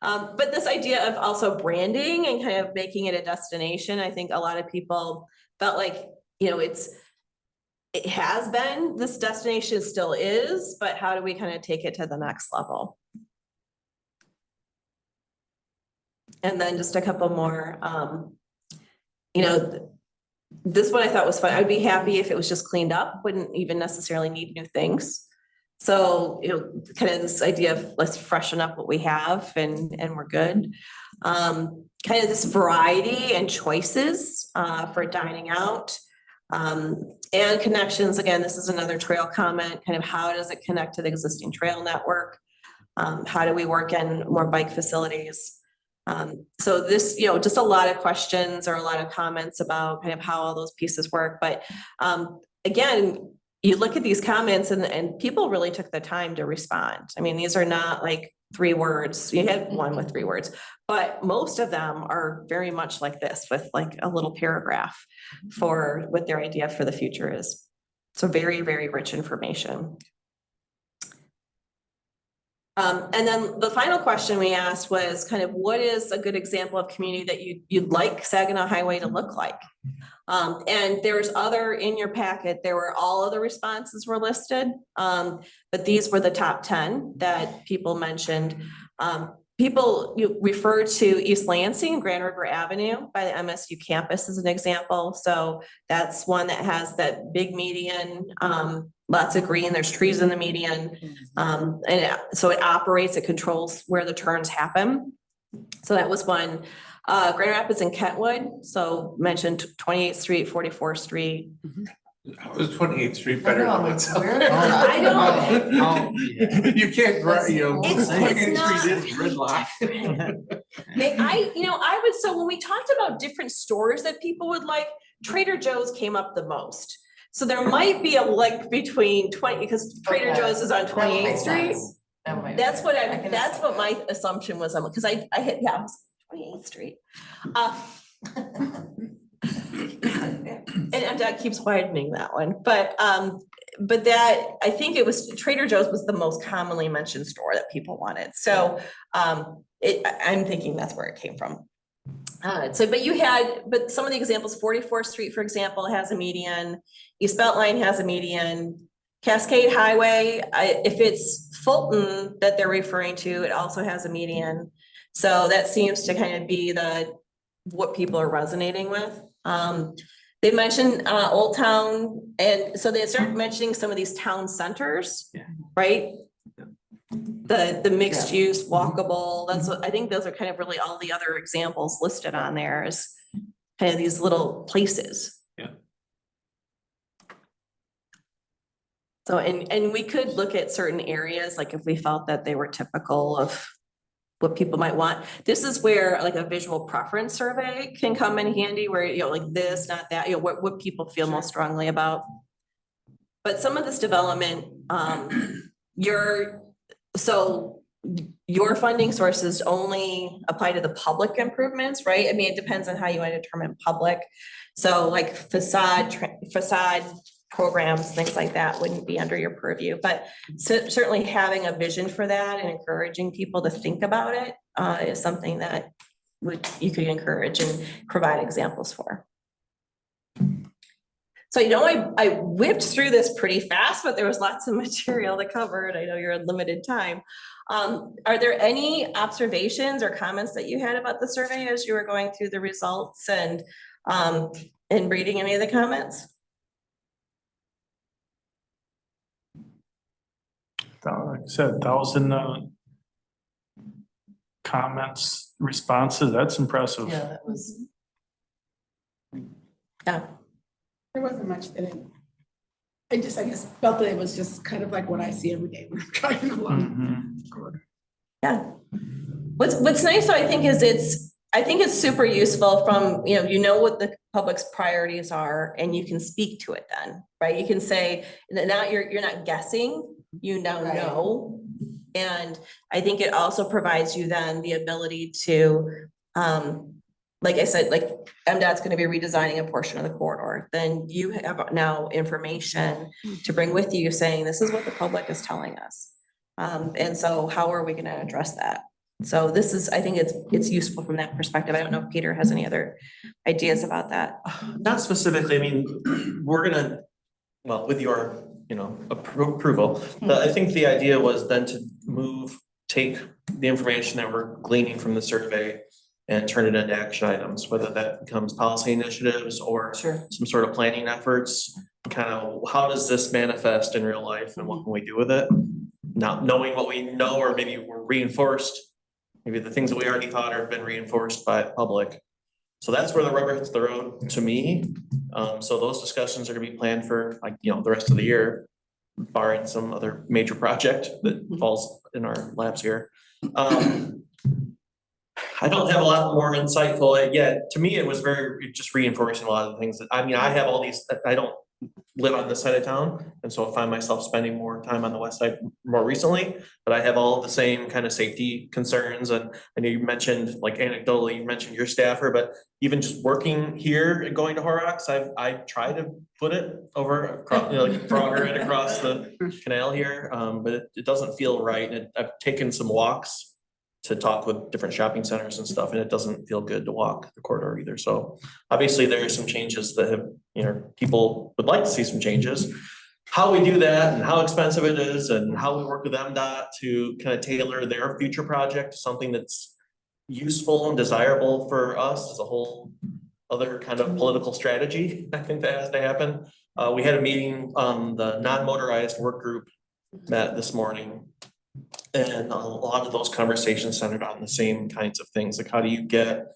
But this idea of also branding and kind of making it a destination, I think a lot of people felt like, it has been, this destination still is, but how do we kind of take it to the next level? And then just a couple more, this one I thought was fun. I'd be happy if it was just cleaned up, wouldn't even necessarily need new things. So, kind of this idea of let's freshen up what we have and we're good. Kind of this variety and choices for dining out. And connections, again, this is another trail comment, kind of how does it connect to the existing trail network? How do we work in more bike facilities? So this, just a lot of questions or a lot of comments about kind of how all those pieces work. But again, you look at these comments and people really took the time to respond. I mean, these are not like 3 words. You had one with 3 words, but most of them are very much like this with like a little paragraph for what their idea for the future is. So very, very rich information. And then the final question we asked was kind of what is a good example of community that you'd like Saginaw Highway to look like? And there's other in your packet, there were all of the responses were listed. But these were the top 10 that people mentioned. People you refer to East Lansing, Grand River Avenue by the MSU campus as an example. So that's one that has that big median, lots of green, there's trees in the median. So it operates, it controls where the turns happen. So that was one. Grand Rapids and Kentwood, so mentioned 28th Street, 44th Street. How is 28th Street better than what's up? I don't. You can't, It's 28th not- Street is gridlock. I would, so when we talked about different stores that people would like, Trader Joe's came up the most. So there might be a link between 20, because Trader Joe's is on 28th Street. That's what my assumption was, because I hit, yeah, it was 28th Street. And that keeps widening that one, but that, I think it was Trader Joe's was the most commonly mentioned store that people wanted. So I'm thinking that's where it came from. But some of the examples, 44th Street, for example, has a median, East Beltline has a median, Cascade Highway, if it's Fulton that they're referring to, it also has a median. So that seems to kind of be what people are resonating with. They mentioned Old Town, and so they start mentioning some of these town centers, right? The mixed use, walkable, that's what I think those are kind of really all the other examples listed on there is kind of these little places. Yeah. So, and we could look at certain areas, like if we felt that they were typical of what people might want. This is where like a visual preference survey can come in handy where, like this, not that, what people feel most strongly about. But some of this development, your funding sources only apply to the public improvements, right? I mean, it depends on how you want to determine public. So like facade programs, things like that wouldn't be under your purview, but certainly having a vision for that and encouraging people to think about it is something that you could encourage and provide examples for. So, I whipped through this pretty fast, but there was lots of material to cover, and I know you're in limited time. Are there any observations or comments that you had about the survey as you were going through the results and reading any of the comments? Like I said, 1,000 comments, responses, that's impressive. Yeah, that was. Yeah. There wasn't much that I guess felt that it was just kind of like what I see every day when I'm driving along. Yeah. What's nice though, I think it's super useful from, what the public's priorities are and you can speak to it then, right? You can say, now you're not guessing, now know. And I think it also provides you then the ability to, like I said, like MDOT's going to be redesigning a portion of the corridor, then you have now information to bring with you saying, this is what the public is telling us. And so how are we going to address that? So I think it's useful from that perspective. I don't know if Peter has any other ideas about that. Not specifically, I mean, with your, approval, I think the idea was then to take the information that we're gleaning from the survey and turn it into action items, whether that becomes policy initiatives or some sort of planning efforts. Kind of how does this manifest in real life and what can we do with it? Not knowing what we know, or maybe we're reinforced. Maybe the things that we already thought have been reinforced by the public. So that's where the rubber hits the road to me. So those discussions are gonna be planned for the rest of the year, barring some other major project that falls in our laps here. I don't have a lot more insightful yet. To me, it was just reinforcing a lot of the things that, I have all these, I don't live on this side of town, and so I find myself spending more time on the west side more recently. But I have all of the same kind of safety concerns, and I know you mentioned, like anecdotally, you mentioned your staffer, but even just working here and going to Horrocks, I try to put it over across, like Frogger right across the canal here, but it doesn't feel right, and I've taken some walks to talk with different shopping centers and stuff, and it doesn't feel good to walk the corridor either. So obviously there are some changes that have, people would like to see some changes. How we do that and how expensive it is and how we work with MDOT to kind of tailor their future project to something that's useful and desirable for us is a whole other kind of political strategy, I think, that has to happen. We had a meeting, the non-motorized work group met this morning. And a lot of those conversations centered on the same kinds of things, like how do you get,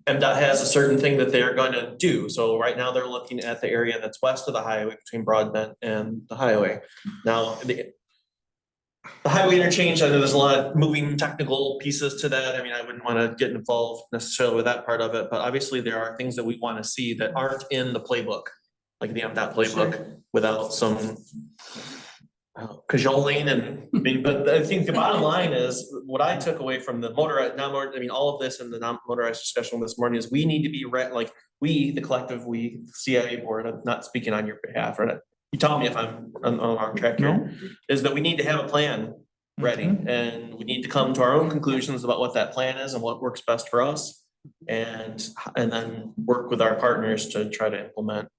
MDOT has a certain thing that they're gonna do. So right now they're looking at the area that's west of the highway between Broadbent and the highway. Now, the highway interchange, I know there's a lot of moving technical pieces to that. I mean, I wouldn't wanna get involved necessarily with that part of it, but obviously there are things that we wanna see that aren't in the playbook, like the MDOT playbook, without some cajoling and, I mean, but I think the bottom line is, what I took away from the motorized, I mean, all of this and the non-motorized discussion this morning is we need to be like, we, the collective, we, CIA board, I'm not speaking on your behalf, right? You tell me if I'm on the wrong track here, is that we need to have a plan ready, and we need to come to our own conclusions about what that plan is and what works best for us. And then work with our partners to try to implement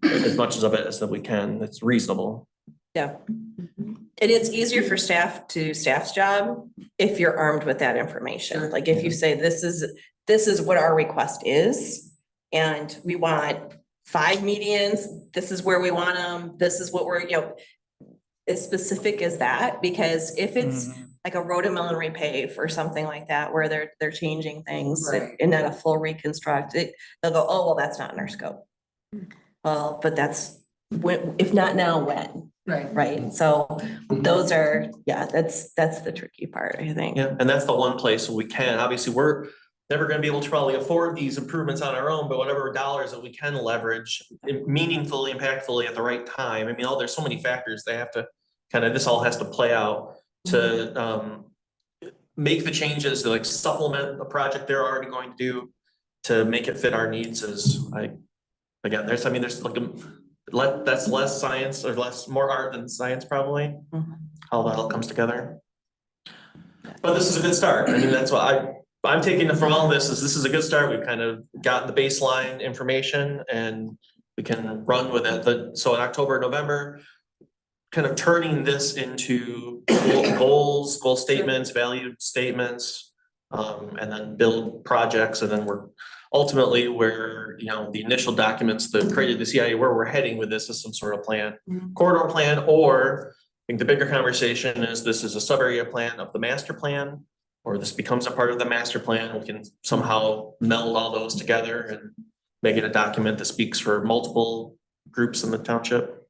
as much of it as that we can, that's reasonable. Yeah. And it's easier for staff's job if you're armed with that information. Like if you say, this is what our request is, and we want 5 medians, this is where we want them, this is what we're, as specific as that, because if it's like a road and mill and repave or something like that, where they're changing things and not a full reconstruct, they'll go, oh, well, that's not in our scope. Well, but that's when, if not now, when? Right, so those are, that's the tricky part, I think. Yeah, and that's the one place we can, obviously, we're never gonna be able to probably afford these improvements on our own, but whatever dollars that we can leverage meaningfully, impactfully at the right time. I mean, there's so many factors they have to this all has to play out to make the changes to like supplement a project they're already going to do to make it fit our needs is again, there's like that's less science or more art than science probably, how that all comes together. But this is a good start. I mean, that's what I'm taking from all of this is a good start. We've kind of got the baseline information and we can run with it. So in October, November, kind of turning this into goals, goal statements, value statements, and then build projects. And then we're ultimately where, the initial documents that created the CIA, where we're heading with this is some sort of plan, corridor plan, or I think the bigger conversation is this is a sub-area plan of the master plan, or this becomes a part of the master plan. We can somehow meld all those together and make it a document that speaks for multiple groups in the township.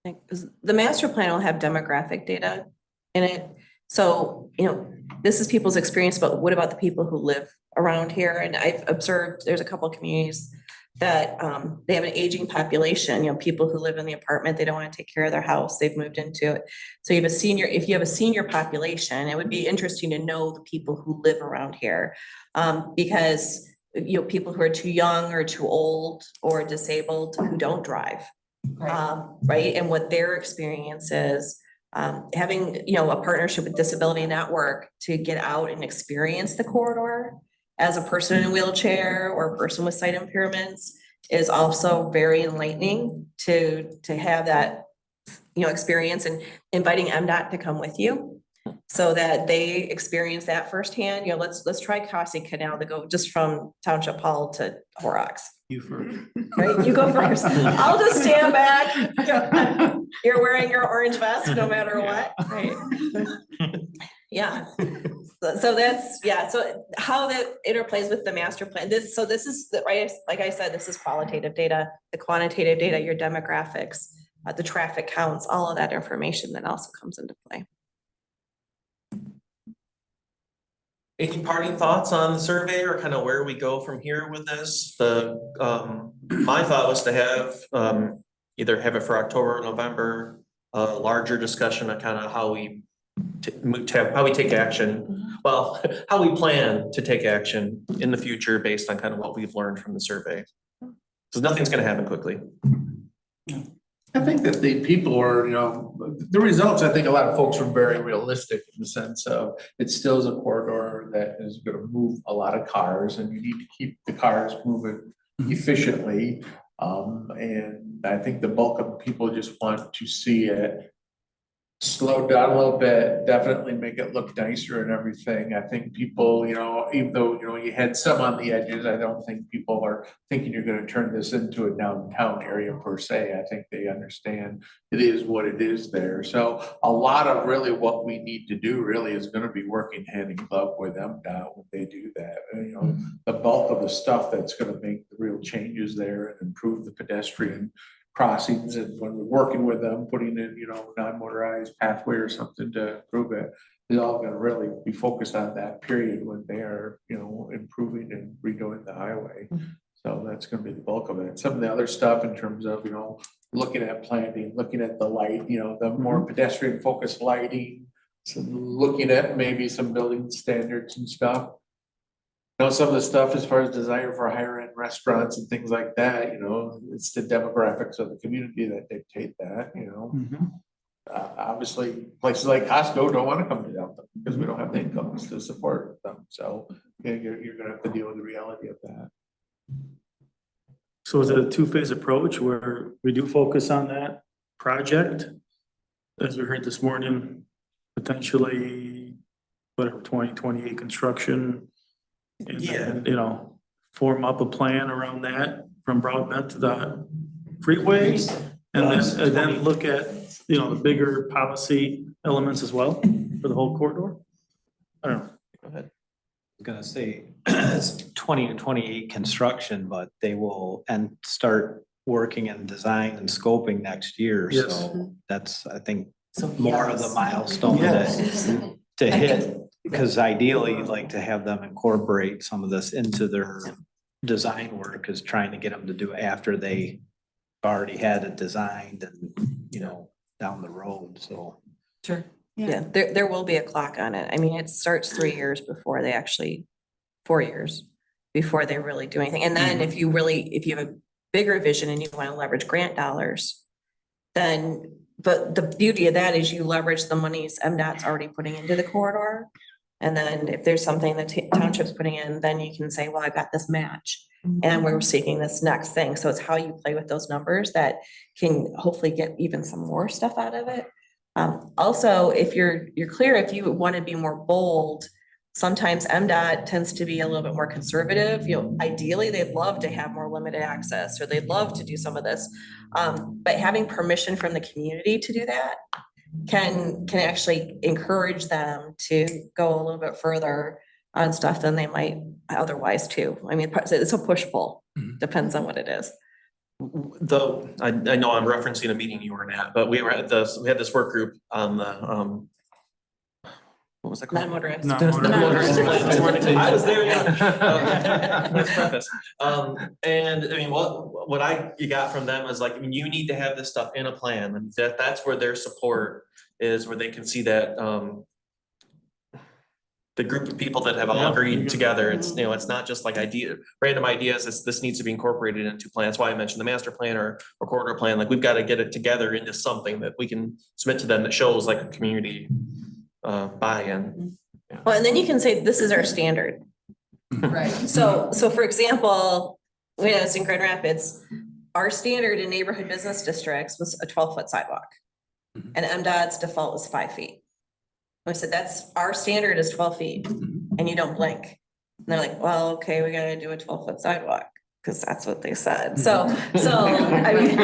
The master plan will have demographic data in it. So, this is people's experience, but what about the people who live around here? And I've observed there's a couple of communities that they have an aging population, people who live in the apartment, they don't want to take care of their house, they've moved into it. So if you have a senior population, it would be interesting to know the people who live around here. Because people who are too young or too old or disabled who don't drive. Right, and what their experience is, having a partnership with Disability Network to get out and experience the corridor as a person in a wheelchair or a person with sight impairments is also very enlightening to have that experience, and inviting MDOT to come with you so that they experience that firsthand. Let's try Cassie Canal to go just from Township Hall to Horrocks. You first. Right, you go first. I'll just stand back. You're wearing your orange vest no matter what, right? Yeah. So that's, so how that interplays with the master plan. This is the right, like I said, this is qualitative data, the quantitative data, your demographics, the traffic counts, all of that information that also comes into play. Any parting thoughts on the survey or kind of where we go from here with this? My thought was to have, either have it for October or November, a larger discussion on kind of how we how we take action. Well, how we plan to take action in the future based on kind of what we've learned from the survey. Because nothing's gonna happen quickly. I think that the people are, the results, I think a lot of folks are very realistic in the sense of it still is a corridor that is gonna move a lot of cars and you need to keep the cars moving efficiently. And I think the bulk of people just want to see it slow down a little bit, definitely make it look nicer and everything. I think people, even though, you had some on the edges, I don't think people are thinking you're gonna turn this into a downtown area per se. I think they understand it is what it is there. So a lot of really what we need to do really is gonna be working hand in glove with MDOT when they do that. The bulk of the stuff that's gonna make the real changes there and improve the pedestrian crossings, and when we're working with them, putting in, non-motorized pathway or something to improve it, they're all gonna really be focused on that period when they are, improving and redoing the highway. So that's gonna be the bulk of it. Some of the other stuff in terms of, looking at planting, looking at the light, the more pedestrian focused lighting, so looking at maybe some building standards and stuff. Some of the stuff as far as desire for higher end restaurants and things like that, it's the demographics of the community that dictate that, obviously places like Costco don't want to come to downtown because we don't have the incomes to support them. So you're gonna have to deal with the reality of that. So is it a two-phase approach where we do focus on that project? As we heard this morning, potentially, whatever, 2028 construction. And then, form up a plan around that from Broadbent to the freeway. And then look at, the bigger policy elements as well for the whole corridor? I don't know. Go ahead. I was gonna say, it's 2028 construction, but they will start working in design and scoping next year. Yes. So that's, I think, So more of the yes. milestone to hit. Because ideally, you'd like to have them incorporate some of this into their design work, is trying to get them to do it after they already had it designed and, down the road, so. Sure. Yeah, there will be a clock on it. I mean, it starts 3 years before they actually, 4 years before they really do anything. And then if you have a bigger vision and you want to leverage grant dollars, then, but the beauty of that is you leverage the monies MDOT's already putting into the corridor. And then if there's something that Township's putting in, then you can say, well, I've got this match and we're seeking this next thing. So it's how you play with those numbers that can hopefully get even some more stuff out of it. Also, if you're clear, if you want to be more bold, sometimes MDOT tends to be a little bit more conservative. Ideally, they'd love to have more limited access, or they'd love to do some of this. But having permission from the community to do that can actually encourage them to go a little bit further on stuff than they might otherwise too. I mean, it's a push-pull, depends on what it is. Though I know I'm referencing a meeting you weren't at, but we had this work group on the what was that called? Non-motorized. Non-motorized. I was there, yeah. Let's preface. And I mean, what you got from them is like, I mean, you need to have this stuff in a plan, and that's where their support is, where they can see that the group of people that have all agreed together, it's, it's not just like random ideas, this needs to be incorporated into plans. That's why I mentioned the master plan or corridor plan. Like, we've got to get it together into something that we can submit to them that shows like a community buy-in. Well, and then you can say, this is our standard. Right. So for example, when I was in Grand Rapids, our standard in neighborhood business districts was a 12-foot sidewalk. And MDOT's default was 5 feet. I said, that's our standard is 12 feet and you don't blink. And they're like, well, okay, we gotta do a 12-foot sidewalk because that's what they said. So I mean,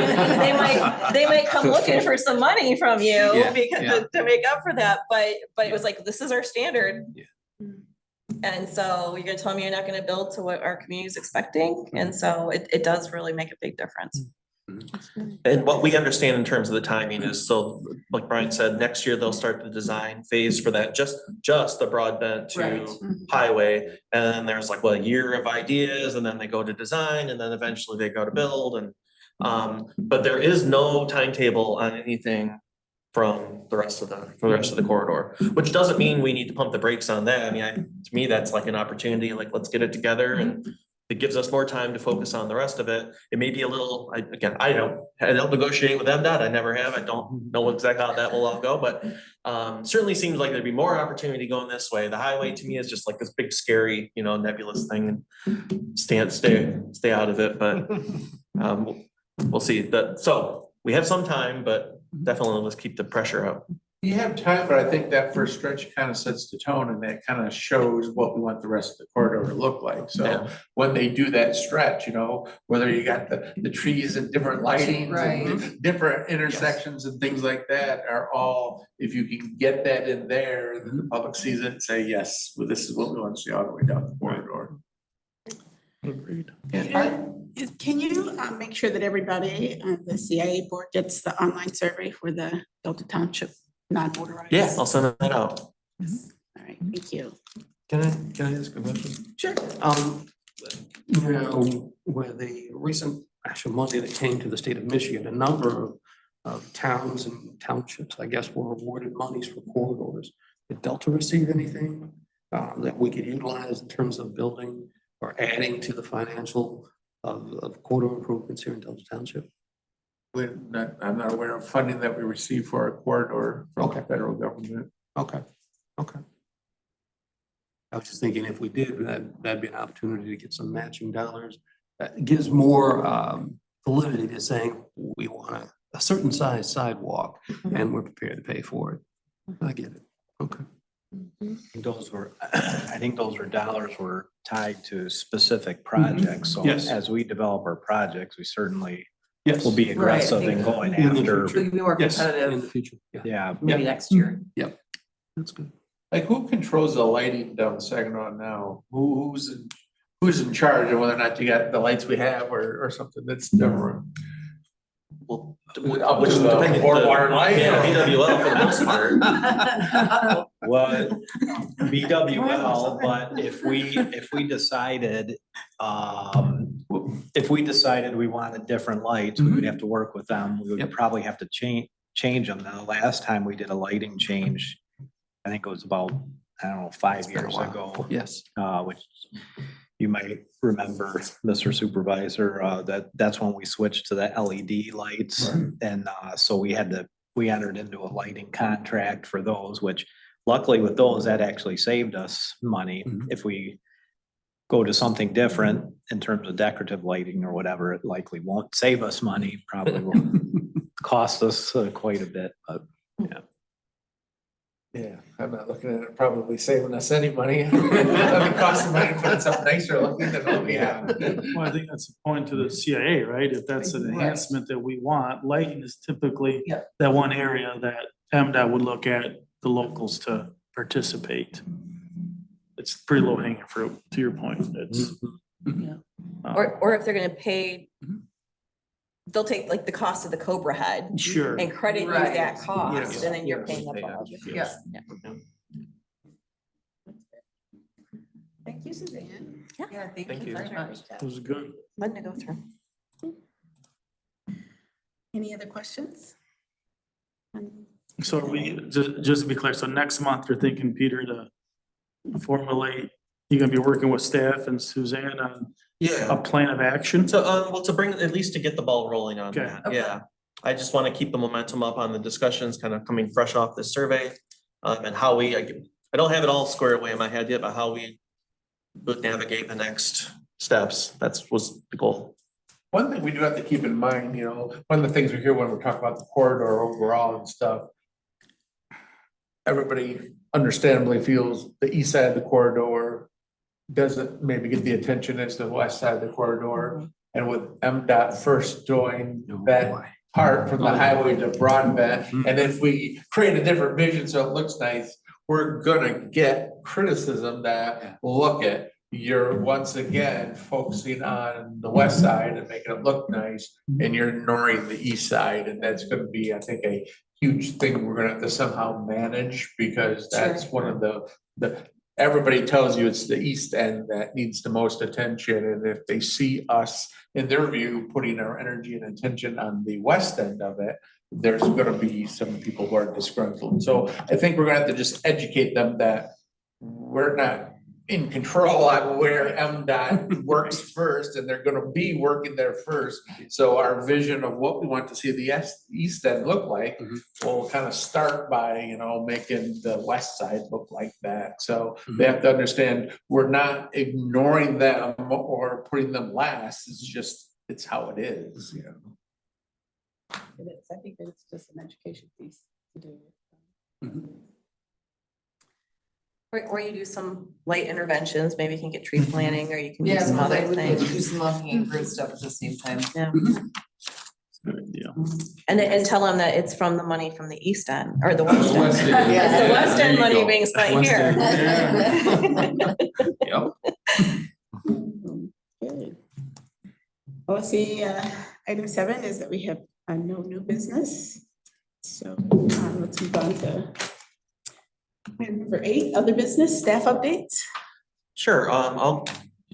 they might come looking for some money from you to make up for that. But it was like, this is our standard. Yeah. And so you're gonna tell me you're not gonna build to what our community is expecting. And so it does really make a big difference. And what we understand in terms of the timing is, so like Brian said, next year they'll start the design phase for that, just the Broadbent to highway. And then there's like, a year of ideas, and then they go to design, and then eventually they go to build. And But there is no timetable on anything from the rest of the corridor, which doesn't mean we need to pump the brakes on that. I mean, to me, that's like an opportunity, like, let's get it together and it gives us more time to focus on the rest of it. It may be a little, I don't negotiate with MDOT. I never have. I don't know exactly how that will all go, but certainly seems like there'd be more opportunity going this way. The highway to me is just like this big, scary, nebulous thing. Stay out of it, but we'll see that. So we have some time, but definitely let's keep the pressure up. You have time, but I think that first stretch kind of sets the tone and that kind of shows what we want the rest of the corridor to look like. So Yeah. when they do that stretch, whether you got the trees and different lightings and different intersections and things like that are all, if you can get that in there, then the public sees it and say, yes, well, this is what we want to see all the way down the corridor. Agreed. Can you make sure that everybody on the CIA board gets the online survey for the Delta Township non-motorized? Yeah, I'll send that out. All right, thank you. Can I ask a question? Sure. With the recent actual money that came to the state of Michigan, a number of towns and townships, I guess, were awarded monies for corridors. Did Delta receive anything that we could utilize in terms of building or adding to the financial of corridor improvements here in Delta Township? I'm not aware of funding that we received for a corridor from the federal government. Okay. I was just thinking if we did, that'd be an opportunity to get some matching dollars. That gives more validity to saying we want a certain size sidewalk and we're prepared to pay for it. I get it. Okay. I think those dollars were tied to specific projects. So Yes. as we develop our projects, we certainly Yes. will be aggressive in going In the after. future. We can be more Yes, in the competitive future. Yeah, Yeah, maybe next year. that's good. Like, who controls the lighting down Saginaw now? Who's in charge of whether or not you got the lights we have or something that's different? Well, Up to the boardwalk light? Yeah, BWL for the most part. well, BWL, but if we decided, we wanted different lights, we would have to work with them. We would probably have to change them. Now, last time we did a lighting change, I think it was about, 5 years ago. Yes. Which you might remember, Mr. Supervisor, that's when we switched to the LED lights. And so we entered into a lighting contract for those, which luckily with those, that actually saved us money. If we go to something different in terms of decorative lighting or whatever, it likely won't save us money, probably will cost us quite a bit, but yeah. Yeah, I'm not looking at it probably saving us any money. It costs money to put something nicer looking than what we have. Well, I think that's the point to the CIA, right? If that's an enhancement that we want, lighting is typically that one area that MDOT would look at the locals to participate. It's pretty low hanging fruit, to your point. It's. Or if they're gonna pay, they'll take like the cost of the Cobra head Sure. and credit you that cost, Yes. and then you're paying the bulk. Yeah. Thank you, Suzanne. Yeah, Thank you. very much. It was good. Fun to go through. Any other questions? So just to be clear, so next month you're thinking, Peter, to formulate, you're gonna be working with staff and Suzanne on a plan of action? So, to bring, at least to get the ball rolling on Okay. that, yeah. I just want to keep the momentum up on the discussions, kind of coming fresh off this survey. And how I don't have it all squared away in my head yet, but how we would navigate the next steps. Was the goal. One thing we do have to keep in mind, one of the things we hear when we're talking about the corridor overall and stuff, everybody understandably feels the east side of the corridor doesn't maybe get the attention as the west side of the corridor. And with MDOT first joined that part from the highway to Broadbent, and if we create a different vision so it looks nice, we're gonna get criticism that, look at, you're once again focusing on the west side and making it look nice, and you're ignoring the east side, and that's gonna be, I think, a huge thing we're gonna have to somehow manage, because that's one of the everybody tells you it's the east end that needs the most attention, and if they see us, in their view, putting our energy and attention on the west end of it, there's gonna be some people who are disgruntled. So I think we're gonna have to just educate them that we're not in control on where MDOT works first, and they're gonna be working there first. So our vision of what we want to see the east end look like will kind of start by, making the west side look like that. So they have to understand, we're not ignoring them or putting them last, it's how it is, It is. I think that it's just an education piece to do. Or you do some light interventions, maybe you can get tree planting, or you can do Yeah, some because I other would like to do things. some low-hanging fruit stuff at the same time. Yeah. Good idea. And tell them that it's from the money from the east end, or the west end. West end. It's the west There end you money go. being spent West here. Yep. Good. Policy, item 7 is that we have no new business. So let's move on to item number 8, other business, staff updates. Sure, I'll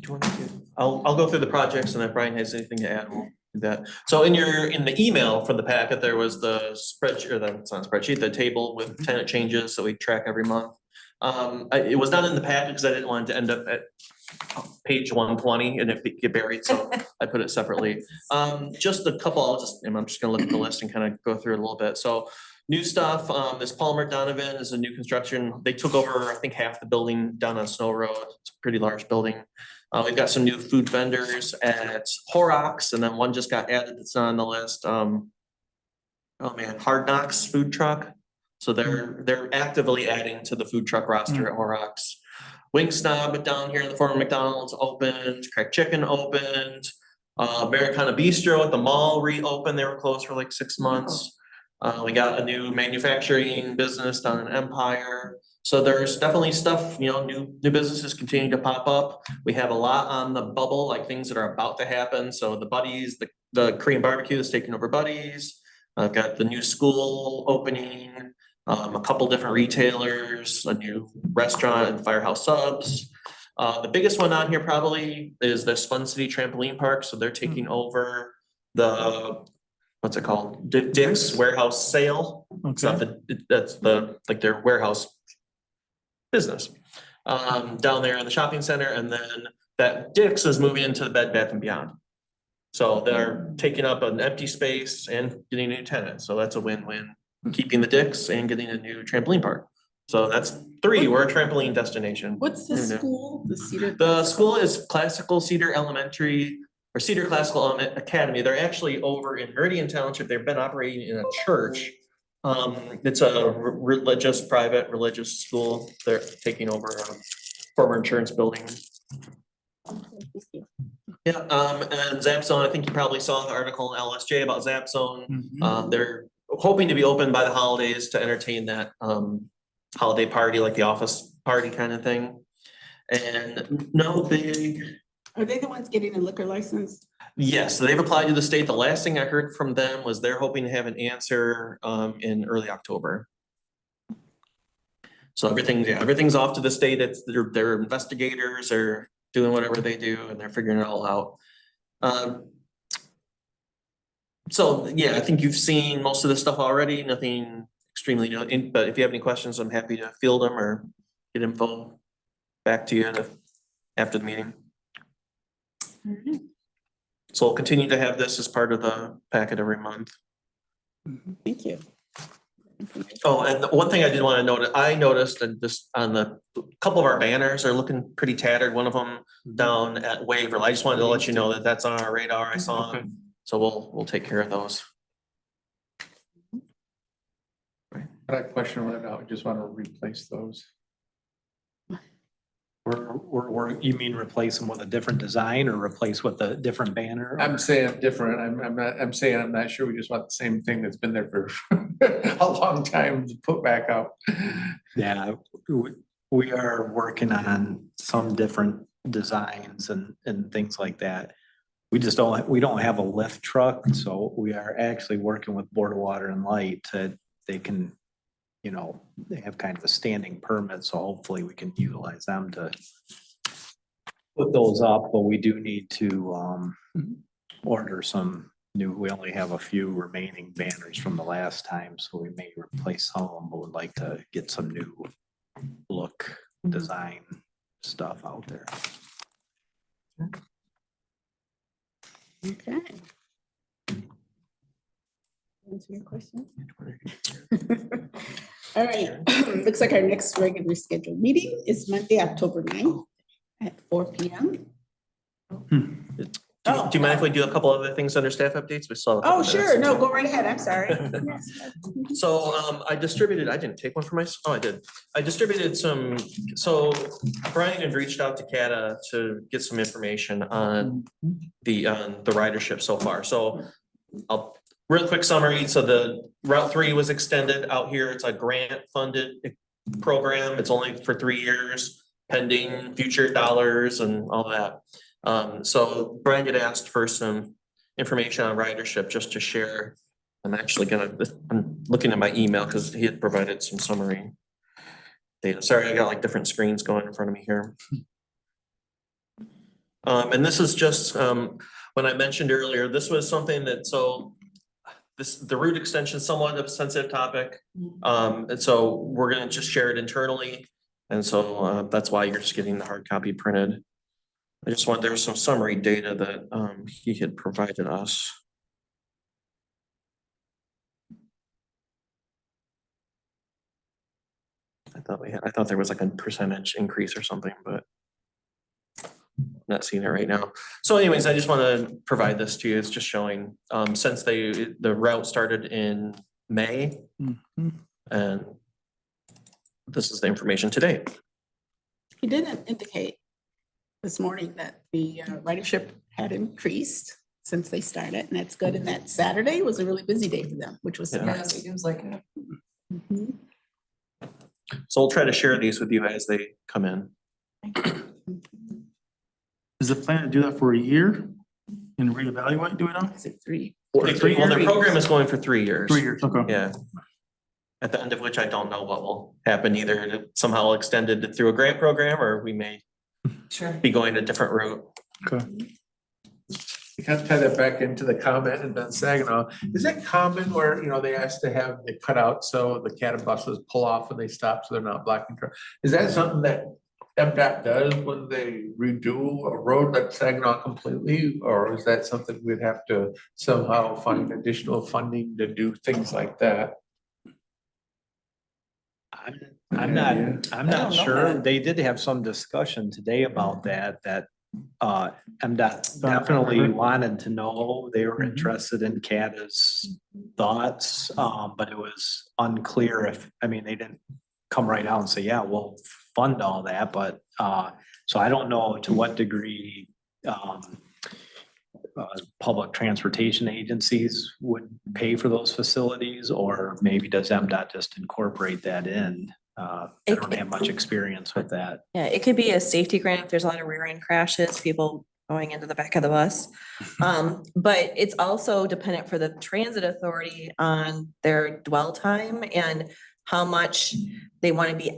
go through the projects, and if Brian has anything to add, we'll do that. So in the email from the packet, there was the spreadsheet, or it's not a spreadsheet, the table with tenant changes that we track every month. It was not in the packet because I didn't want it to end up at page 120 and it get buried, so I put it separately. Just a couple, I'm just gonna look at the list and kind of go through it a little bit. So new stuff, this Palmer Donovan is a new construction. They took over, I think, half the building down on Snow Road. It's a pretty large building. We've got some new food vendors at Horrocks, and then one just got added that's not on the list. Oh man, Hard Knocks food truck. So they're actively adding to the food truck roster at Horrocks. Wingstop down here in the former McDonald's opened, Crack Chicken opened, Americana Bistro at the mall reopened. They were closed for like 6 months. We got a new manufacturing business down in Empire. So there's definitely stuff, new businesses continue to pop up. We have a lot on the bubble, like things that are about to happen. So the Buddies, the Korean barbecue is taking over Buddies. I've got the new school opening, a couple different retailers, a new restaurant and Firehouse Subs. The biggest one on here probably is the Fun City Trampoline Park. So they're taking over the, what's it called? Dick's Warehouse Sale. It's not that's like their warehouse business down there in the shopping center. And then that Dick's is moving into the Bed Bath and Beyond. So they're taking up an empty space and getting a new tenant. So that's a win-win, keeping the Dick's and getting a new trampoline park. So that's 3, we're a trampoline destination. What's the Who knew? school? The Cedar? The school is Classical Cedar Elementary, or Cedar Classical Academy. They're actually over in Meridian Township. They've been operating in a church. It's a private religious school. They're taking over a former insurance building. Yeah, and Zapzone, I think you probably saw the article in LSJ about Zapzone. They're hoping to be open by the holidays to entertain that holiday party, like the office party kind of thing. And no big. Are they the ones getting a liquor license? Yes, so they've applied to the state. The last thing I heard from them was they're hoping to have an answer in early October. So everything's off to the state. It's their investigators are doing whatever they do and they're figuring it all out. So yeah, I think you've seen most of this stuff already, nothing extremely new, but if you have any questions, I'm happy to field them or get info back to you after the meeting. So we'll continue to have this as part of the packet every month. Thank you. Oh, and the one thing I did want to note, I noticed that this on the couple of our banners are looking pretty tattered. One of them down at Waverly. I just wanted to let you know that that's on our radar. I saw them. So we'll take care of those. I had a question right now, I just want to replace those. You mean replace them with a different design or replace with a different banner? I'm saying different, I'm saying I'm not sure, we just want the same thing that's been there for a long time to put back up. Yeah, we are working on some different designs and things like that. We don't have a lift truck, so we are actually working with Board of Water and Light they can you know, they have kind of a standing permit, so hopefully we can utilize them to put those up, but we do need to order some new, we only have a few remaining banners from the last time, so we may replace some of them, but would like to get some new look, design stuff out there. Okay. Answer your question? All right, looks like our next regularly scheduled meeting is Monday, October 9th at 4 p.m. Do you mind if we do a couple other things under staff updates? We saw. Oh, sure, no, go right ahead, I'm sorry. So I didn't take one for I did. I distributed some, so Brian had reached out to CATA to get some information on the ridership so far. So I'll, real quick summary. So the Route 3 was extended out here. It's a grant funded program. It's only for 3 years, pending future dollars and all that. So Brian had asked for some information on ridership just to share. I'm looking at my email because he had provided some summary data. Sorry, I got like different screens going in front of me here. And this is just, when I mentioned earlier, this was something that, the route extension is somewhat of a sensitive topic. And so we're gonna just share it internally. And so that's why you're just getting the hard copy printed. There was some summary data that he had provided us. I thought there was like a percentage increase or something, but not seeing it right now. So anyways, I just want to provide this to you. It's just showing since the route started in May, and this is the information today. He didn't indicate this morning that the ridership had increased since they started, and that's good. And that Saturday was a really busy day for them, which was Yeah. Yeah, it surprising. seems like it. Mhm. So we'll try to share these with you as they come in. Is the plan to do that for a year and reevaluate, do we know? Is it 3? Well, For 3 the years? program is going for 3 years. 3 years, okay. Yeah. At the end of which I don't know what will happen, either somehow extended through a grant program, or we may Sure. be going a different route. Okay. You kind of tie that back into the comment and then Saginaw. Is that common where, they ask to have it cut out so the CATA buses pull off when they stop so they're not blocking traffic? Is that something that MDOT does when they redo a road like Saginaw completely? Or is that something we'd have to somehow find additional funding to do things like that? I'm I not don't know sure. that. They did have some discussion today about that MDOT definitely wanted to know. They were interested in CATA's thoughts, but it was unclear they didn't come right out and say, yeah, we'll fund all that, but so I don't know to what degree public transportation agencies would pay for those facilities, or maybe does MDOT just incorporate that in? I don't have much experience with that. Yeah, it could be a safety grant if there's a lot of rear end crashes, people going into the back of the bus. But it's also dependent for the transit authority on their dwell time and how much they want to be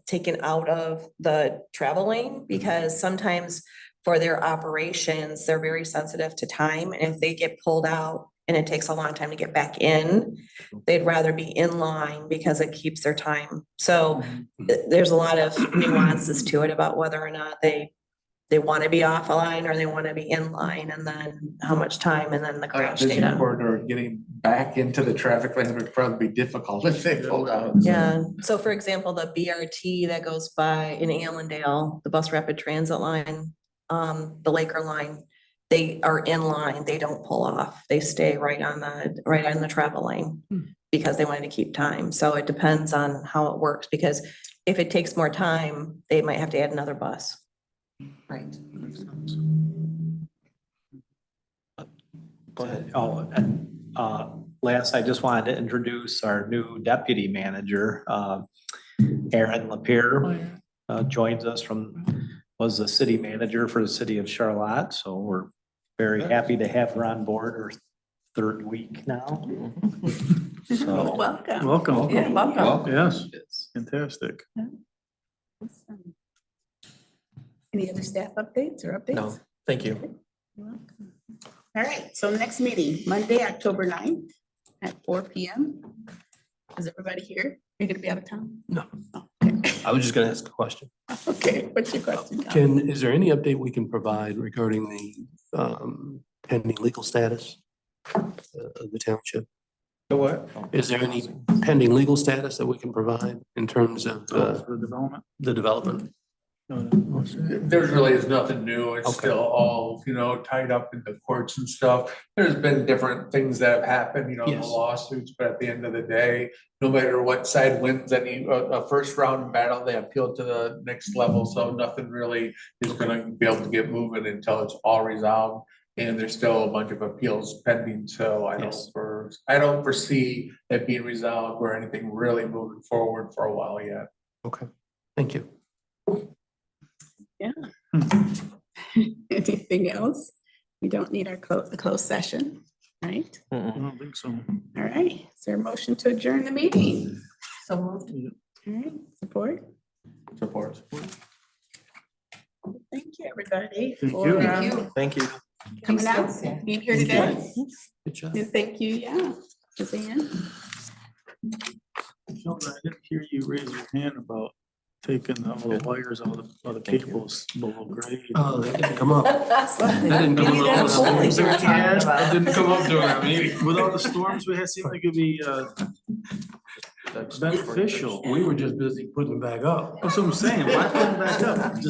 taken out of the travel lane, because sometimes for their operations, they're very sensitive to time. And if they get pulled out and it takes a long time to get back in, they'd rather be in line because it keeps their time. So there's a lot of nuances to it about whether or not they want to be off a line or they want to be in line, and then how much time, and then the crash Busy data. corridor, getting back into the traffic lane would probably be difficult if they pulled out. Yeah, so for example, the BRT that goes by in Allendale, the bus rapid transit line, the Laker line, they are in line, they don't pull off, they stay right on the travel lane because they wanted to keep time. So it depends on how it works, because if it takes more time, they might have to add another bus. Right. Go ahead. Oh, and last, I just wanted to introduce our new deputy manager, Aaron Lapierre, joins us was the city manager for the city of Charlotte. So we're very happy to have her on board her third week now. Mhm. So Welcome. Welcome. Yeah, welcome. Yes, fantastic. Awesome. Any other staff updates or updates? No, thank you. You're welcome. All right, so next meeting, Monday, October 9th at 4 PM. Is everybody here? You're gonna be out of town? No. Oh, okay. I was just gonna ask a question. Okay, what's your question? Tom? Is there any update we can provide regarding the pending legal status of the township? The what? Is there any pending legal status that we can provide in terms of For the development. the development? There really is nothing new. It's Okay. still all, tied up in the courts and stuff. There's been different things that have happened, in the Yes. lawsuits, but at the end of the day, no matter what side wins any, a first round battle, they appeal to the next level. So nothing really is gonna be able to get moving until it's all resolved. And there's still a bunch of appeals pending, so Yes. I don't foresee it being resolved or anything really moving forward for a while yet. Okay, thank you. Anything else? We don't need our closed session, right? I Mm-mm. don't think so. All right, is there a motion to adjourn the meeting? So moved. All right, support? Support. Thank you, everybody. Thank for, you. Thank you. Thank you. Coming out, being here today. Good job. And thank you, yeah, Suzanne. Sheldon, I didn't hear you raise your hand about taking all the wires out of the cables below grade. Oh, that didn't come up. That didn't come Maybe up. that's what we were talking That about. didn't come up during our meeting. With all the storms we had, seemed like it'd be beneficial. We were just busy putting them back up. That's what I'm saying. Why put them back up?